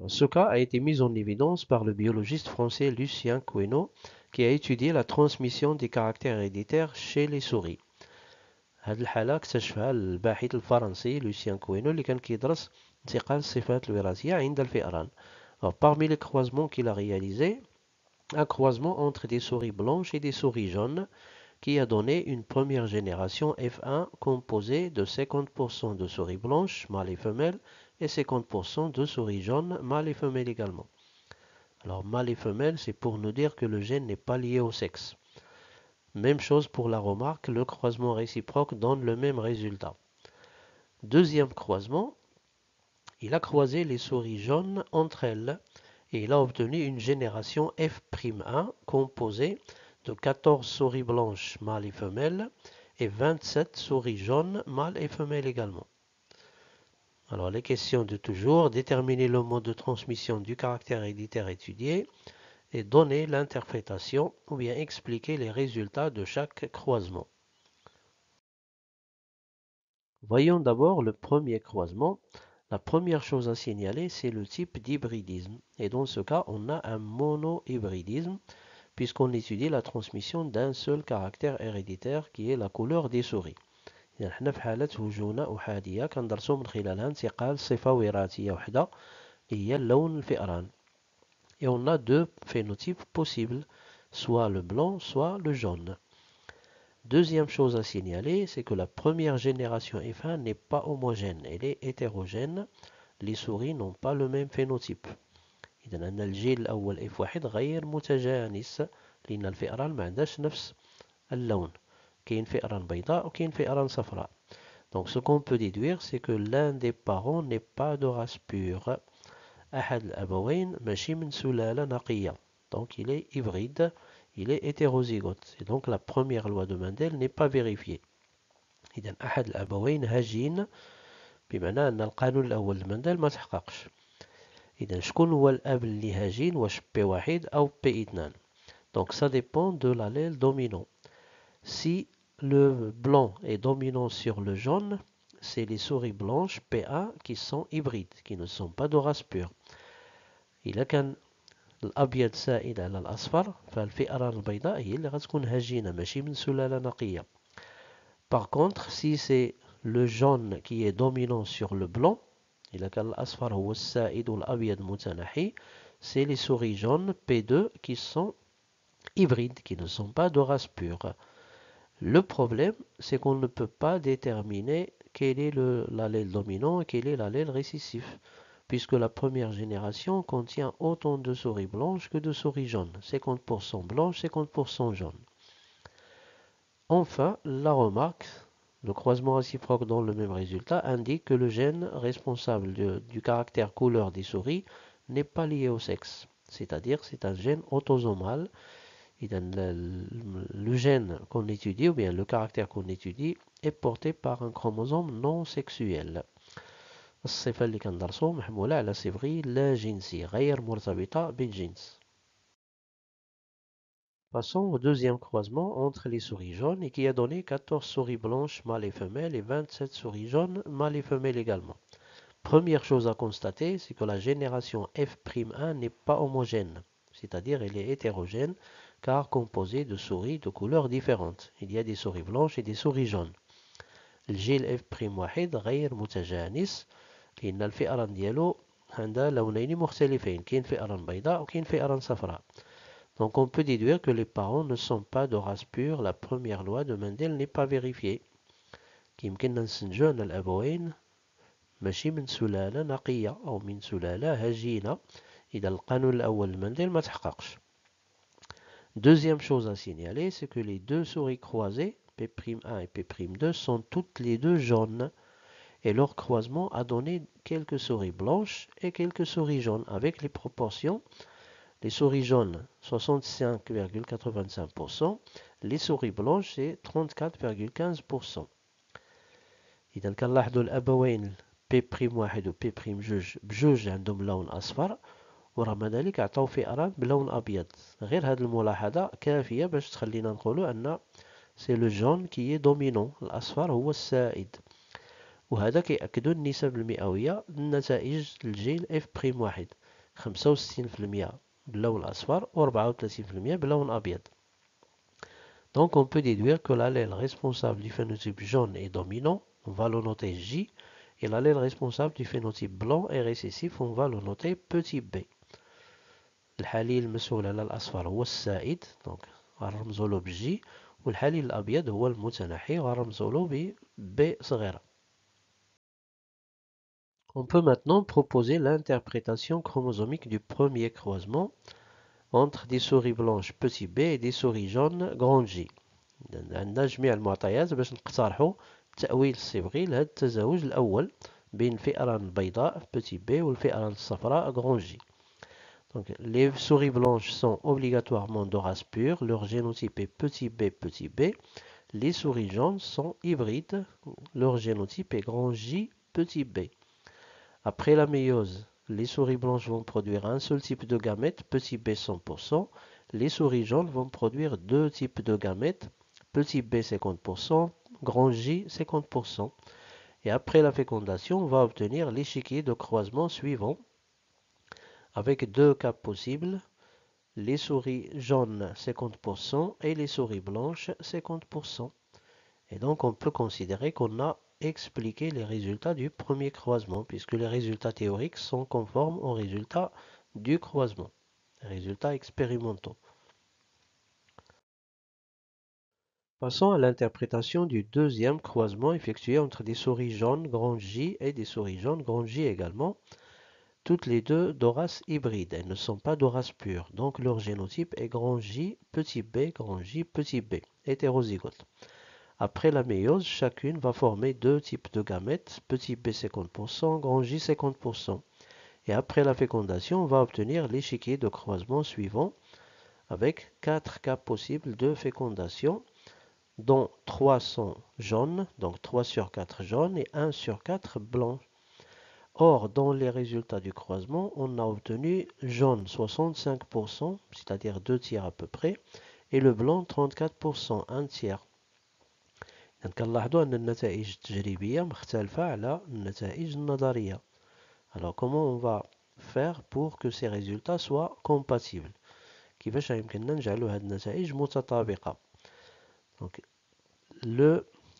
S1: Ce cas a été mis en évidence par le biologiste français Lucien Queneau, qui a étudié la transmission des caractères héréditaires chez les souris. هذه الحالة اكتشفها الباحث الفرنسي لوسيان كوينو اللي كان كيدرس انتقال الصفات الوراثية عند الفئران. Parmi les croisements qu'il a réalisés, un croisement entre des souris blanches et des souris jaunes qui a donné une première génération F1 composée de 50% de souris blanches, mâles et femelles, et 50% de souris jaunes, mâles et femelles également. Alors, mâles et femelles, c'est pour nous dire que le gène n'est pas lié au sexe. Même chose pour la remarque, le croisement réciproque donne le même résultat. Deuxième croisement, il a croisé les souris jaunes entre elles et il a obtenu une génération F'1 composée de 14 souris blanches mâles et femelles et 27 souris jaunes mâles et femelles également. Alors les questions de toujours, déterminer le mode de transmission du caractère héréditaire étudié et donner l'interprétation ou bien expliquer les résultats de chaque croisement. Voyons d'abord le premier croisement. La première chose à signaler, c'est le type d'hybridisme. Et dans ce cas, on a un monohybridisme puisqu'on étudie la transmission d'un seul caractère héréditaire qui est la couleur des souris. يعني احنا في حالة هجونة أحادية كندرسو من خلالها انتقال صفة وراثية وحدة اللي هي اللون الفئران. Et on a deux phénotypes possibles, soit le blanc, soit le jaune. Deuxième chose à signaler, c'est que la première génération F1 n'est pas homogène, elle est hétérogène. Les souris n'ont pas le même phénotype. إذا أن الجيل الأول F1 غير متجانس لأن الفئران ما عندهاش نفس اللون. كاين فئران بيضاء وكاين فئران صفراء. Donc ce qu'on peut déduire, c'est que l'un des parents n'est pas de race pure. أحد الأبوين ماشي من سلالة نقية. Donc il est hybride, il est hétérozygote. Et donc la première loi de Mendel n'est pas vérifiée. إذا أحد الأبوين هجين بمعنى أن القانون الأول لمندل ما تحققش. إذا شكون هو الأب اللي هجين واش P1 أو P2. Donc ça dépend de l'allèle dominant. Si le blanc est dominant sur le jaune, c'est les souris blanches PA qui sont hybrides, qui ne sont pas de race pure. إذا كان الأبيض سائد على الأصفر فالفئران البيضاء هي اللي غتكون هجينة ماشي من سلالة نقية. Par contre, si c'est le jaune qui est dominant sur le blanc, إذا كان الأصفر هو السائد والأبيض متناحي, c'est les souris jaunes P2 qui sont hybrides, qui ne sont pas de race pure. Le problème, c'est qu'on ne peut pas déterminer quel est l'allèle dominant et quel est l'allèle récessif, puisque la première génération contient autant de souris blanches que de souris jaunes, 50% blanches, 50% jaunes. Enfin, la remarque, le croisement réciproque donne le même résultat, indique que le gène responsable du caractère couleur des souris n'est pas lié au sexe, c'est-à-dire c'est un gène autosomal. Le gène qu'on étudie ou bien le caractère qu'on étudie est porté par un chromosome non sexuel. الصفة اللي كندرسو محمولة على صفغي لا جنسي غير مرتبطة بالجنس. Passons au deuxième croisement entre les souris jaunes et qui a donné 14 souris blanches mâles et femelles et 27 souris jaunes mâles et femelles également. Première chose à constater, c'est que la génération F'1 n'est pas homogène, c'est-à-dire elle est hétérogène car composée de souris de couleurs différentes. Il y a des souris blanches et des souris jaunes. الجيل F'1 غير متجانس لأن الفئران ديالو عندها لونين مختلفين, كاين فئران بيضاء وكاين فئران صفراء. Donc on peut déduire que les parents ne sont pas de race pure. La première loi de Mendel n'est pas vérifiée. يمكننا نستنتجو أن الأبوين ماشي من سلالة نقية أو من سلالة هجينة إذا القانون الأول لمندل ما تحققش. Deuxième chose à signaler, c'est que les deux souris croisées, P'1 et P'2, sont toutes les deux jaunes et leur croisement a donné quelques souris blanches et quelques souris jaunes avec les proportions. Les souris jaunes 65,85%, les souris blanches c'est 34,15%. إذا كنلاحظوا الأبوين P'1 و P'2 بجوج عندهم لون أصفر ورغم ذلك عطاو فئران بلون أبيض. غير هذه الملاحظة كافية باش تخلينا نقولوا أن سي لو جون كي دومينون، الأصفر هو السائد، وهذا كيأكدوا النسب المئوية لنتائج الجيل F'1 65% باللون الأصفر و 34% باللون أبيض. Donc on peut déduire que l'allèle responsable du phénotype jaune est dominant, on va le noter J, et l'allèle responsable du phénotype blanc est récessif, on va le noter petit b. الحليل المسؤول على الأصفر هو السائد، donc غنرمزو له بجي، والحليل الأبيض هو المتنحي غنرمزو له ب صغيرة. On peut maintenant proposer l'interprétation chromosomique du premier croisement entre des souris blanches petit b et des souris jaunes grand J. عندنا جميع المعطيات باش نقترحوا التأويل الصبغي لهذا التزاوج الأول بين الفئران البيضاء petit b والفئران الصفراء grand J. Donc, les souris blanches sont obligatoirement de race pure, leur génotype est petit b. Les souris jaunes sont hybrides, leur génotype est grand J petit b. Après la méiose, les souris blanches vont produire un seul type de gamète, petit b 100%. Les souris jaunes vont produire deux types de gamètes, petit b 50%, grand J 50%. Et après la fécondation, on va obtenir l'échiquier de croisement suivant, avec deux cas possibles, les souris jaunes 50% et les souris blanches 50%. Et donc on peut considérer qu'on a expliqué les résultats du premier croisement, puisque les résultats théoriques sont conformes aux résultats du croisement, les résultats expérimentaux. Passons à l'interprétation du deuxième croisement effectué entre des souris jaunes grand J et des souris jaunes grand J également. Toutes les deux de race hybride, elles ne sont pas de race pure, donc leur génotype est grand J, petit b, grand J, petit b, hétérozygote. Après la méiose, chacune va former deux types de gamètes, petit b 50%, grand J 50%. Et après la fécondation, on va obtenir l'échiquier de croisement suivant, avec 4 cas possibles de fécondation, dont 3 sont jaunes, donc 3 sur 4 jaunes et 1 sur 4 blancs. Or, dans les résultats du croisement, on a obtenu jaune 65%, c'est-à-dire 2 tiers à peu près, et le blanc 34%, 1 tiers. كنلاحظوا أن النتائج التجريبية مختلفة على النتائج النظرية. Alors comment on va faire pour que ces résultats soient compatibles؟ كيفاش يمكننا نجعلوا هذه النتائج متطابقة؟ Donc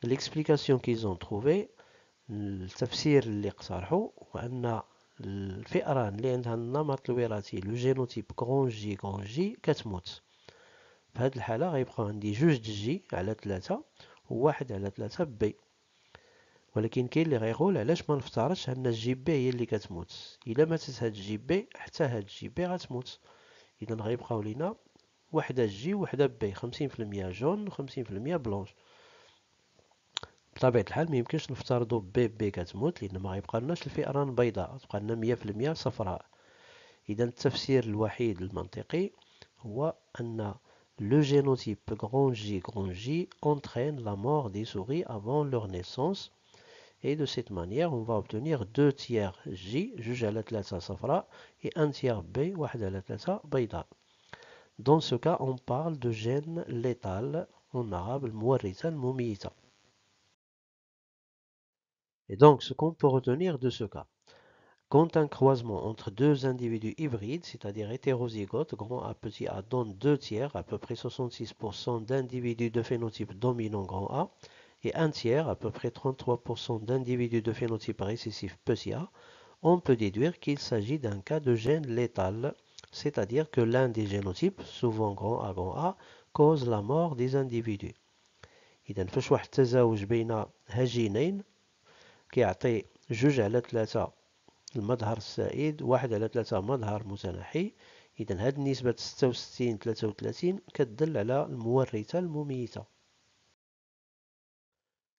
S1: l'explication qu'ils ont trouvée، التفسير اللي اقترحوا وأن الفئران اللي عندها النمط الوراثي لو جينوتيب كرون جي كتموت. في هذه الحالة غيبقاو عندي جوج د جي على 3 وواحد على 3 بي. ولكن كاين اللي غيقول علاش ما نفترضش ان الجي بي هي اللي كتموت؟ الا ماتت هاد الجي بي حتى هاد الجي بي غتموت. اذا غيبقاو لينا وحده جي وحده بي، 50% جون و 50% بلونش. بطبيعة الحال ميمكنش نفترضو بي كتموت لأن ما غيبقالناش الفئران بيضاء، تبقى لنا 100% صفراء. إذا التفسير الوحيد المنطقي هو أن le génotype grand J entraîne la mort des souris avant leur naissance. Et de cette manière, on va obtenir 2 tiers J, جوج على 3 صفراء, et 1 tiers B, واحد على 3 بيضاء. Dans ce cas, on parle de gène létal, en arabe المورثة المميتة. Et donc, ce qu'on peut retenir de ce cas, quand un croisement entre deux individus hybrides, c'est-à-dire hétérozygotes, grand A, petit a, donne 2 tiers, à peu près 66% d'individus de phénotype dominant grand A, et 1 tiers, à peu près 33% d'individus de phénotype récessif petit a, on peut déduire qu'il s'agit d'un cas de gène létal, c'est-à-dire que l'un des génotypes, souvent grand A, cause la mort des individus. إذا فاش واحد التزاوج بين هجينين كيعطي 2 على 3 المظهر السائد، 1 على 3 مظهر متنحي، إذا هذه النسبة 66-33 كتدل على المورثة المميتة.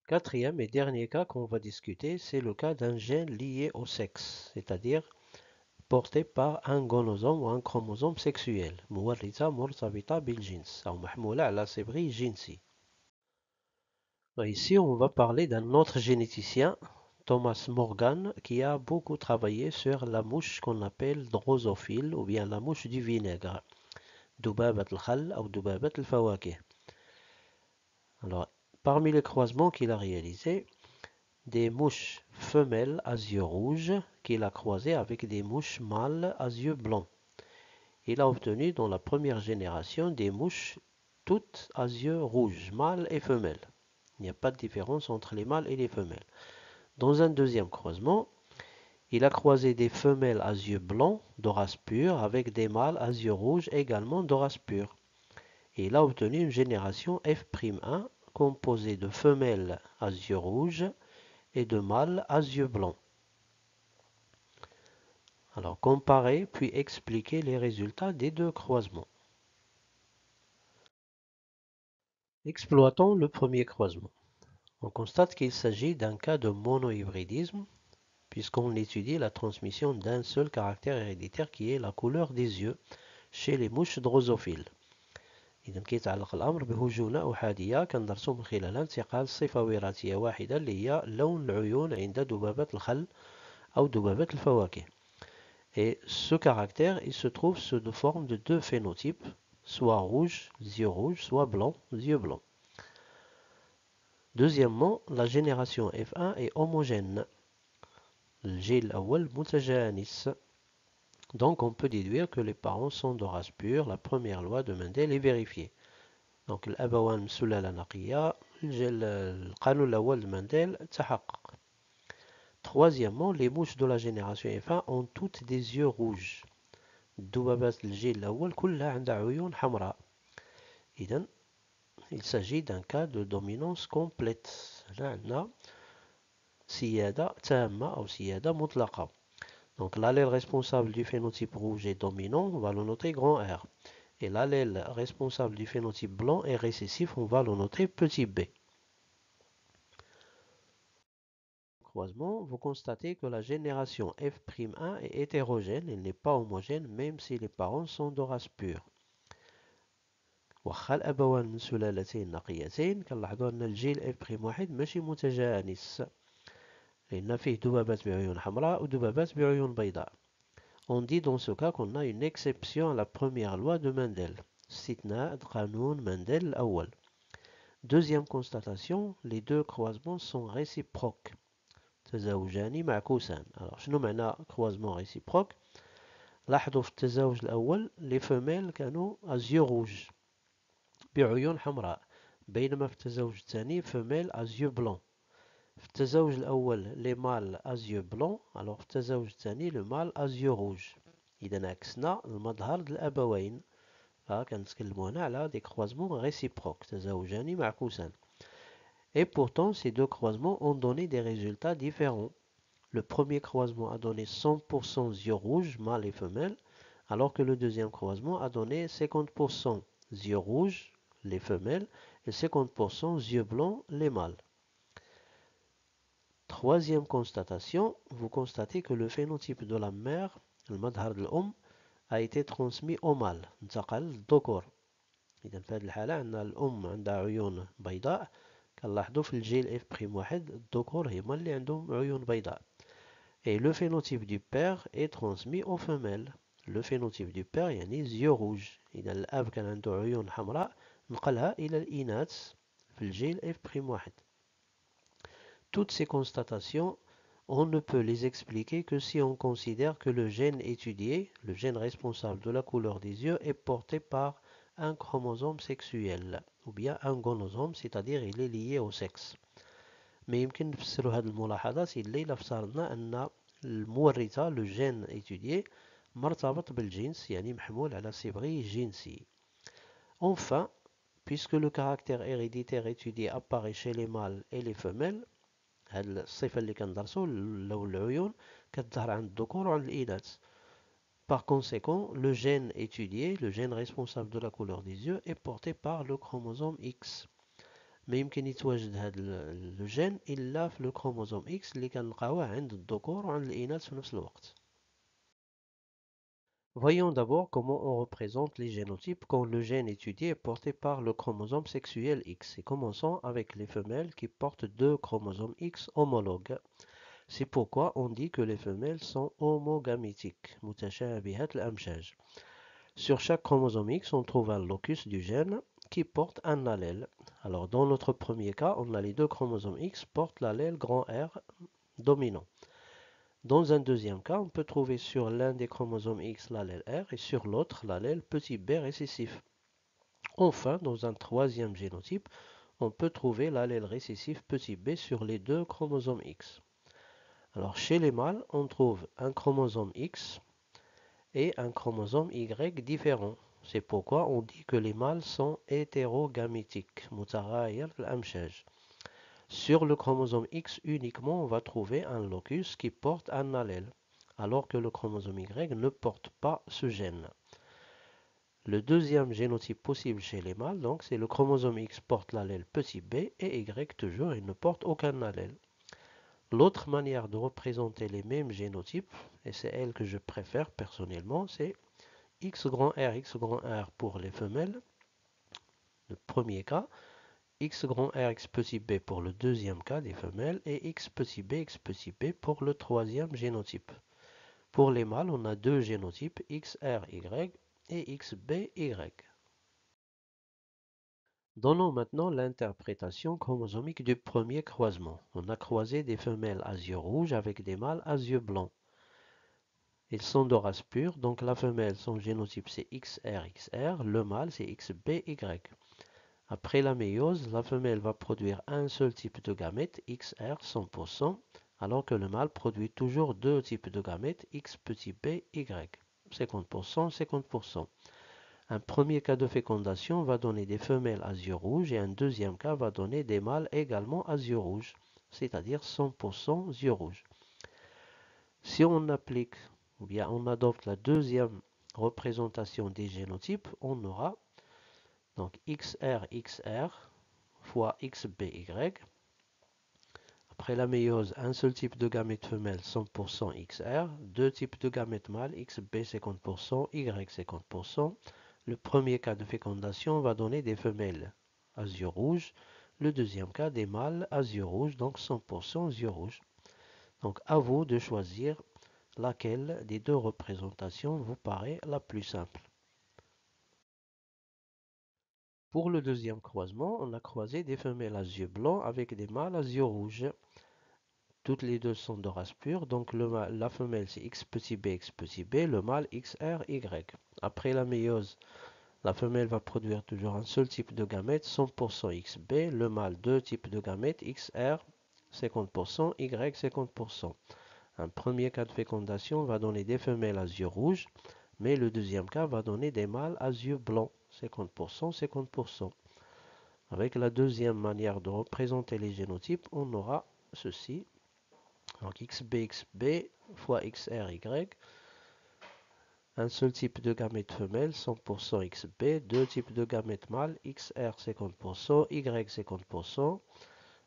S1: Quatrième et dernier cas qu'on va discuter, c'est le cas d'un gène lié au sexe, c'est-à-dire porté par un gonosome ou un chromosome sexuel. مورثة مرتبطة بالجنس أو محمولة على صبغي جنسي. Ici, on va parler d'un autre généticien, Thomas Morgan, qui a beaucoup travaillé sur la mouche qu'on appelle drosophile ou bien la mouche du vinaigre, دبابة الخل أو دبابة الفواكه. Alors, parmi les croisements qu'il a réalisés, des mouches femelles à yeux rouges qu'il a croisées avec des mouches mâles à yeux blancs. Il a obtenu dans la première génération des mouches toutes à yeux rouges, mâles et femelles. Il n'y a pas de différence entre les mâles et les femelles. Dans un deuxième croisement, il a croisé des femelles à yeux blancs de race pure avec des mâles à yeux rouges également de race pure. Et il a obtenu une génération F'1 composée de femelles à yeux rouges et de mâles à yeux blancs. Alors, comparer puis expliquer les résultats des deux croisements. Exploitons le premier croisement. On constate qu'il s'agit d'un cas de monohybridisme, puisqu'on étudie la transmission d'un seul caractère héréditaire qui est la couleur des yeux chez les mouches drosophiles. إذا كيتعلق الأمر بهجونة أحادية كندرسو من خلالها انتقال صفة وراثية واحدة اللي هي لون العيون عند دبابة الخل أو دبابة الفواكه. Et ce caractère, il se trouve sous forme de deux phénotypes, soit rouge, yeux rouges, soit blanc, yeux blancs. Deuxièmement, la génération F1 est homogène. الجيل الأول متجانس. Donc on peut déduire que les parents sont de race pure. La première loi de Mendel est vérifiée. Donc الأبوان من سلالة نقية. القانون الأول de Mendel تحقق. Troisièmement, les mouches de la génération F1 ont toutes des yeux rouges. الدبابات الجيل الأول كلها عندها عيون حمراء. إذن il s'agit d'un cas de dominance complète. هنا عندنا سيادة تامة أو سيادة مطلقة. Donc l'allèle responsable du phénotype rouge est dominant, on va le noter grand R. Et l'allèle responsable du phénotype blanc est récessif, on va le noter petit b. Croisement, vous constatez que la génération F'1 est hétérogène, elle n'est pas homogène même si les parents sont de race pure. واخا الأبوان من سلالتين نقيتين كنلاحظوا أن الجيل F'1 ماشي متجانس لأن فيه دبابات بعيون حمراء ودبابات بعيون بيضاء. On dit dans ce cas qu'on a une exception à la première loi de Mendel. استثناء قانون مندل الأول. Deuxième constatation, les deux croisements sont réciproques. تزاوجان معكوسان. Alors شنو معنى croisement réciproque؟ لاحظوا في التزاوج الأول les femelles كانوا à yeux rouges بعيون حمراء، بينما في التزاوج الثاني femelles à yeux blancs. في التزاوج الأول les mâles à yeux blancs، alors في التزاوج الثاني le mâle à yeux rouges. إذا عكسنا المظهر الأبوين، كنتكلموا هنا على des croisements réciproques تزاوجان معكوسان. Et pourtant ces deux croisements ont donné des résultats différents. Le premier croisement a donné 100% yeux rouges, mâles et femelles, alors que le deuxième croisement a donné 50% yeux rouges, les femelles, et 50% yeux blancs, les mâles. Troisième constatation, vous constatez que le phénotype de la mère, le madhar de l'homme, a été transmis au mâle. انتقل للذكور. إذا في هذه الحالة عندنا الأم عندها عيون بيضاء، كنلاحظوا في الجيل F'1 الذكور هما اللي عندهم عيون بيضاء. Et le phénotype du père est transmis aux femelles. Le phénotype du père يعني yeux rouges. إذا الأب كان عنده عيون حمراء نقلها إلى الإناث في الجيل F'1. Toutes ces constatations, on ne peut les expliquer que si on considère que le gène étudié, le gène responsable de la couleur des yeux, est porté par un chromosome sexuel ou bien un gonosome, c'est-à-dire il est lié au sexe. Mais يمكن نفسروا هذه الملاحظات إلا فسرنا أن المورثة le gène étudié مرتبط بالجنس يعني محمول على صبغي جنسي. Enfin, puisque le caractère héréditaire étudié apparaît chez les mâles et les femelles، هاد الصفة اللي كندرسو لون العيون كتظهر عند الذكور وعند الإناث. Par conséquent, le gène étudié, le gène responsable de la couleur des yeux, est porté par le chromosome X. ما يمكن يتواجد هذا الجين إلا في le chromosome X اللي كنلقاوه عند الذكور وعند الإناث في نفس الوقت. Voyons d'abord comment on représente les génotypes quand le gène étudié est porté par le chromosome sexuel X. Et commençons avec les femelles qui portent deux chromosomes X homologues. C'est pourquoi on dit que les femelles sont homogamétiques. متشابهات الأمشاج. Sur chaque chromosome X, on trouve un locus du gène qui porte un allèle. Alors dans notre premier cas, on a les deux chromosomes X portent l'allèle grand R dominant. Dans un deuxième cas, on peut trouver sur l'un des chromosomes X l'allèle R et sur l'autre l'allèle petit b récessif. Enfin, dans un troisième génotype, on peut trouver l'allèle récessif petit b sur les deux chromosomes X. Alors chez les mâles, on trouve un chromosome X et un chromosome Y différent. C'est pourquoi on dit que les mâles sont hétérogamétiques. Sur le chromosome X uniquement, on va trouver un locus qui porte un allèle, alors que le chromosome Y ne porte pas ce gène. Le deuxième génotype possible chez les mâles, donc, c'est le chromosome X porte l'allèle petit b et Y toujours, il ne porte aucun allèle. L'autre manière de représenter les mêmes génotypes, et c'est elle que je préfère personnellement, c'est X grand R pour les femelles, le premier cas, X grand R, X petit b pour le deuxième cas des femelles, et X petit b pour le troisième génotype. Pour les mâles, on a deux génotypes, XRY et XBY. Donnons maintenant l'interprétation chromosomique du premier croisement. On a croisé des femelles à yeux rouges avec des mâles à yeux blancs. Ils sont de race pure, donc la femelle, son génotype c'est XRXR, le mâle c'est XBY. Après la méiose, la femelle va produire un seul type de gamète, XR 100%, alors que le mâle produit toujours deux types de gamètes, X petit b, Y, 50%, 50%. Un premier cas de fécondation va donner des femelles à yeux rouges et un deuxième cas va donner des mâles également à yeux rouges, c'est-à-dire 100% yeux rouges. Si on applique ou bien on adopte la deuxième représentation des génotypes, on aura donc XRXR fois XBY. Après la méiose, un seul type de gamète femelle 100% XR, deux types de gamètes mâles XB 50%, Y 50%. Le premier cas de fécondation va donner des femelles à yeux rouges. Le deuxième cas des mâles à yeux rouges, donc 100% yeux rouges. Donc à vous de choisir laquelle des deux représentations vous paraît la plus simple. Pour le deuxième croisement, on a croisé des femelles à yeux blancs avec des mâles à yeux rouges. Toutes les deux sont de race pure, donc la femelle c'est X petit b, le mâle XRY. Après la méiose, la femelle va produire toujours un seul type de gamète, 100% XB, le mâle deux types de gamètes, XR 50%, Y 50%. Un premier cas de fécondation va donner des femelles à yeux rouges, mais le deuxième cas va donner des mâles à yeux blancs, 50%, 50%. Avec la deuxième manière de représenter les génotypes, on aura ceci. Donc XB fois XRY. Un seul type de gamète femelle, 100% XB. Deux types de gamètes mâles, XR 50%, Y 50%.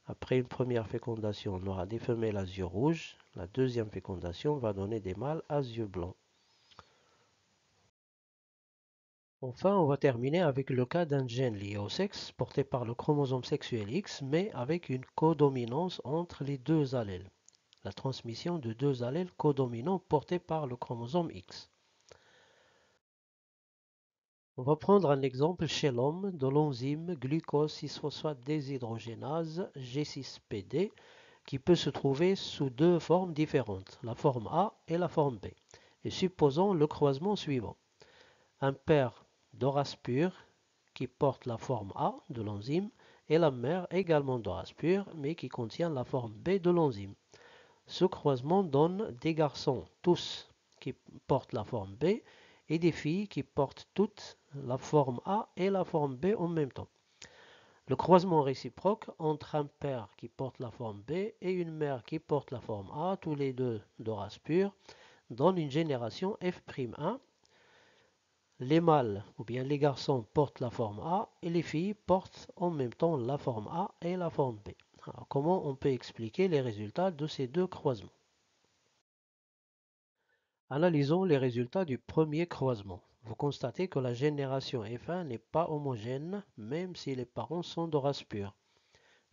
S1: Après une première fécondation, on aura des femelles à yeux rouges. La deuxième fécondation va donner des mâles à yeux blancs. Enfin, on va terminer avec le cas d'un gène lié au sexe porté par le chromosome sexuel X, mais avec une codominance entre les deux allèles. La transmission de deux allèles codominants portés par le chromosome X. On va prendre un exemple chez l'homme de l'enzyme glucose 6-phosphate déshydrogénase G6PD qui peut se trouver sous deux formes différentes, la forme A et la forme B. Et supposons le croisement suivant. Un père de race pure qui porte la forme A de l'enzyme et la mère également de race pure mais qui contient la forme B de l'enzyme. Ce croisement donne des garçons tous qui portent la forme B et des filles qui portent toutes la forme A et la forme B en même temps. Le croisement réciproque entre un père qui porte la forme B et une mère qui porte la forme A, tous les deux de race pure, donne une génération F'1. Les mâles ou bien les garçons portent la forme A et les filles portent en même temps la forme A et la forme B. Alors, comment on peut expliquer les résultats de ces deux croisements? Analysons les résultats du premier croisement. Vous constatez que la génération F1 n'est pas homogène même si les parents sont de race pure.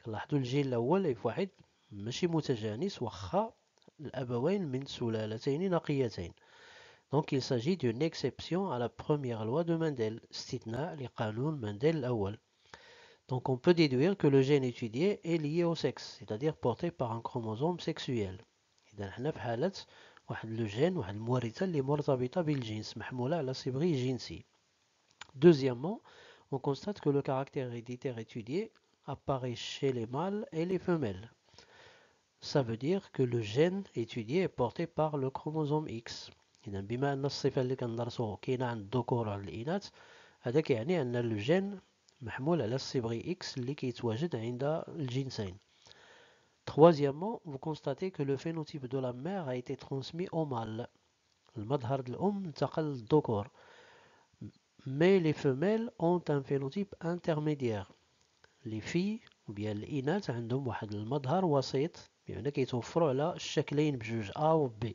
S1: كنلاحظوا الجيل الأول F واحد ماشي متجانس واخا الأبوين من سلالتين نقيتين. Donc il s'agit d'une exception à la première loi de Mendel, استثناء لقانون Mendel الأول. Donc on peut déduire que le gène étudié est lié au sexe, c'est-à-dire porté par un chromosome sexuel. إذا حنا في حالة واحد لو جين واحد المورثة اللي مرتبطة بالجنس محمولة على صبغي جنسي. Deuxièmement, on constate que le caractère héréditaire étudié apparaît chez les mâles et les femelles. Ça veut dire que le gène étudié est porté par le chromosome X. إذا بما أن الصفة اللي كندرسوها كاينة عند الذكور وعند الإناث هذا كيعني أن الجين محمول على الصبغي X اللي كيتواجد عند الجنسين. Troisièmement, vous constatez que le phénotype de la mère a été transmis au mâle. المظهر الأم انتقل للذكور. Mais les femelles ont un phénotype intermédiaire. Les filles ou bien الإناث عندهم واحد المظهر وسيط بمعنى كيتوفروا على الشكلين بجوج A و B.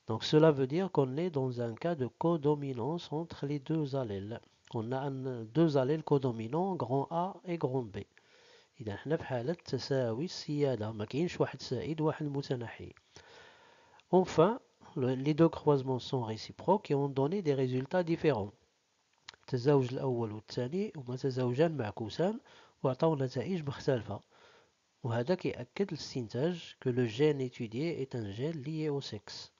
S1: Donc cela veut dire qu'on est dans un cas de codominance entre les deux allèles. On a deux allèles codominants, grand A et grand B. إذا احنا في حالة تساوي السيادة ما كاينش واحد سائد وواحد متنحي. Enfin, les deux croisements sont réciproques et ont donné des résultats différents. التزاوج الأول والثاني هما تزاوجان معكوسان وعطاو نتائج مختلفة. وهذا كيأكد الاستنتاج que le gène étudié est un gène lié au sexe.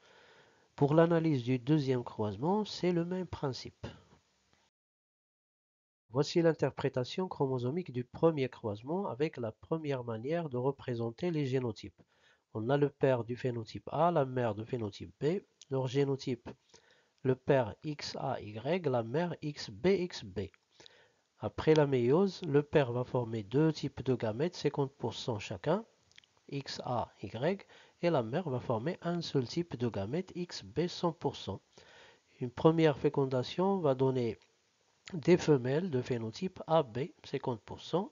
S1: Pour l'analyse du deuxième croisement, c'est le même principe. Voici l'interprétation chromosomique du premier croisement avec la première manière de représenter les génotypes. On a le père du phénotype A, la mère du phénotype B, leur génotype, le père XAY, la mère XBXB. Après la méiose, le père va former deux types de gamètes, 50% chacun, XAY, et la mère va former un seul type de gamète, XB 100%. Une première fécondation va donner des femelles de phénotype AB, 50%.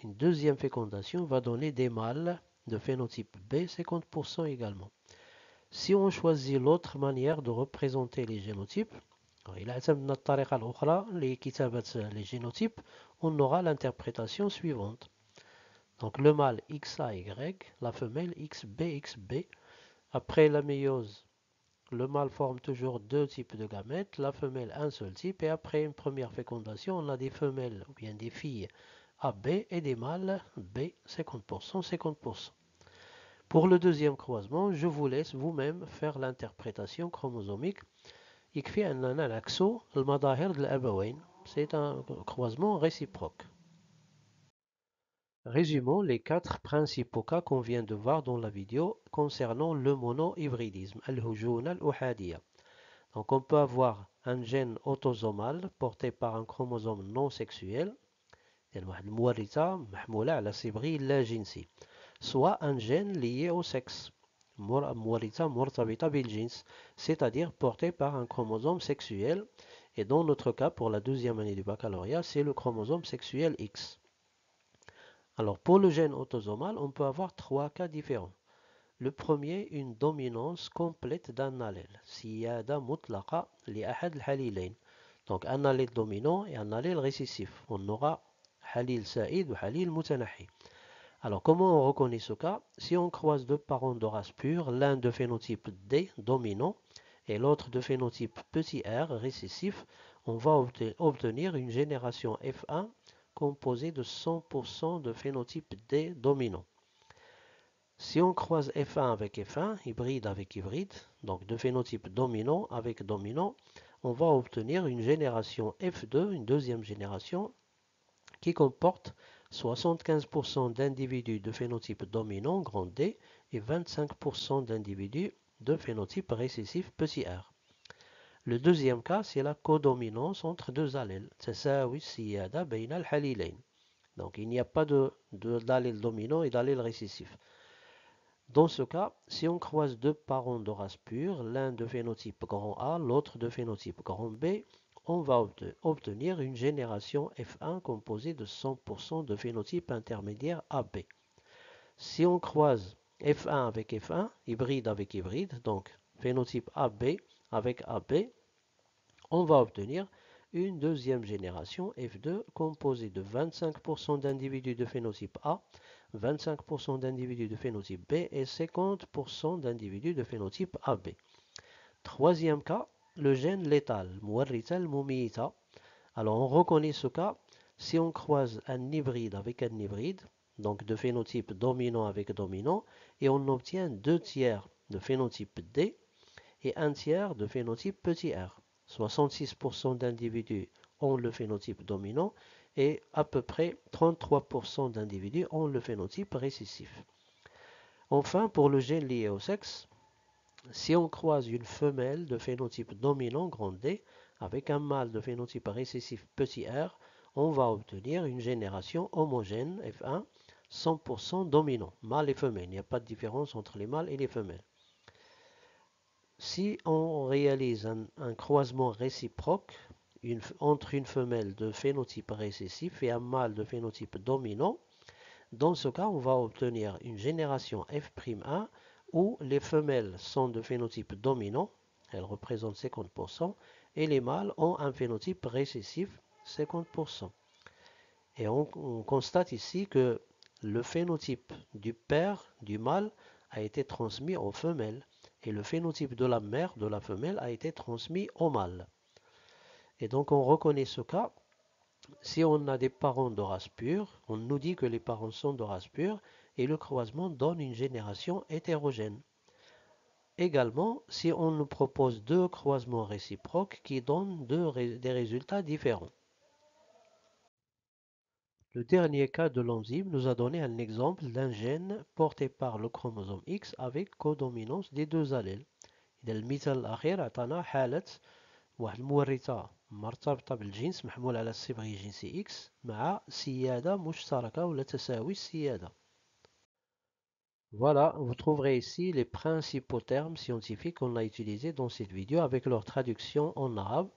S1: Une deuxième fécondation va donner des mâles de phénotype B, 50% également. Si on choisit l'autre manière de représenter les génotypes, les génotypes, on aura l'interprétation suivante. Donc le mâle XAY, la femelle XBXB. Après la méiose, le mâle forme toujours deux types de gamètes, la femelle un seul type, et après une première fécondation, on a des femelles ou bien des filles AB et des mâles B, 50%, 50%. Pour le deuxième croisement, je vous laisse vous-même faire l'interprétation chromosomique. يكفي أننا نعكسوا المظاهر الأبوين. C'est un croisement réciproque. Résumons les quatre principaux cas qu'on vient de voir dans la vidéo concernant le monohybridisme, الهجونة الأحادية. Donc on peut avoir un gène autosomal porté par un chromosome non sexuel, المورثة محمولة على صبغي لا جنسي, soit un gène lié au sexe, مورثة مرتبطة بالجنس, c'est-à-dire porté par un chromosome sexuel, et dans notre cas pour la deuxième année du baccalauréat, c'est le chromosome sexuel X. Alors pour le gène autosomal, on peut avoir trois cas différents. Le premier, une dominance complète d'un allèle, سيادة مطلقة لأحد الحليلين. Donc un allèle dominant et un allèle récessif. On aura حليل سائد ou حليل متنحي. Alors comment on reconnaît ce cas? Si on croise deux parents de race pure, l'un de phénotype D dominant et l'autre de phénotype petit r récessif, on va obtenir une génération F1 composée de 100% de phénotype D dominant. Si on croise F1 avec F1, hybride avec hybride, donc de phénotype dominant avec dominant, on va obtenir une génération F2, une deuxième génération, qui comporte 75% d'individus de phénotype dominant, grand D, et 25% d'individus de phénotype récessif, petit r. Le deuxième cas, c'est la codominance entre deux allèles. تساوي السيادة بين الحليلين. Donc il n'y a pas d'allèle dominant et d'allèle récessif. Dans ce cas, si on croise deux parents de race pure, l'un de phénotype grand A, l'autre de phénotype grand B, on va obtenir une génération F1 composée de 100% de phénotype intermédiaire AB. Si on croise F1 avec F1, hybride avec hybride, donc phénotype AB avec AB, on va obtenir une deuxième génération F2 composée de 25% d'individus de phénotype A, 25% d'individus de phénotype B et 50% d'individus de phénotype AB. Troisième cas, le gène létal, Muwarrita al-Mumiyita. Alors on reconnaît ce cas si on croise un hybride avec un hybride, donc de phénotype dominant avec dominant, et on obtient 2/3 de phénotype D et 1/3 de phénotype petit r. 66% d'individus ont le phénotype dominant et à peu près 33% d'individus ont le phénotype récessif. Enfin, pour le gène lié au sexe, si on croise une femelle de phénotype dominant grand D avec un mâle de phénotype récessif petit r, on va obtenir une génération homogène F1 100% dominant, mâle et femelle. Il n'y a pas de différence entre les mâles et les femelles. Si on réalise un croisement réciproque entre une femelle de phénotype récessif et un mâle de phénotype dominant, dans ce cas, on va obtenir une génération F'1 où les femelles sont de phénotype dominant, elles représentent 50%, et les mâles ont un phénotype récessif, 50%. Et on constate ici que le phénotype du père, du mâle, a été transmis aux femelles et le phénotype de la mère, de la femelle, a été transmis au mâle. Et donc on reconnaît ce cas. Si on a des parents de race pure, on nous dit que les parents sont de race pure et le croisement donne une génération hétérogène. Également, si on nous propose deux croisements réciproques qui donnent des résultats différents. Le dernier cas de l'enzyme nous a donné un exemple d'un gène porté par le chromosome X avec codominance des deux allèles. إذا المثال الأخير أعطانا حالة واحد المورثة مرتبطة بالجنس محمول على الصبغة الجنسي X مع سيادة مشتركة ولا تساوي السيادة. Voilà, vous trouverez ici les principaux termes scientifiques qu'on a utilisés dans cette vidéo avec leur traduction en arabe.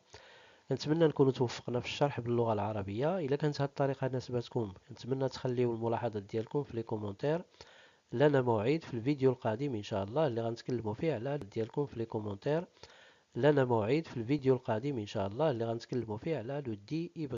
S1: نتمنى نكونوا توفقنا في الشرح باللغة العربية. إذا كانت هذه الطريقة ناسبتكم نتمنى تخليوا الملاحظات ديالكم في لي كومنتير. لنا موعد في الفيديو القادم إن شاء الله اللي غنتكلموا فيه على ديالكم في لي كومنتير. لنا موعد في الفيديو القادم إن شاء الله اللي غنتكلموا فيه على لو دي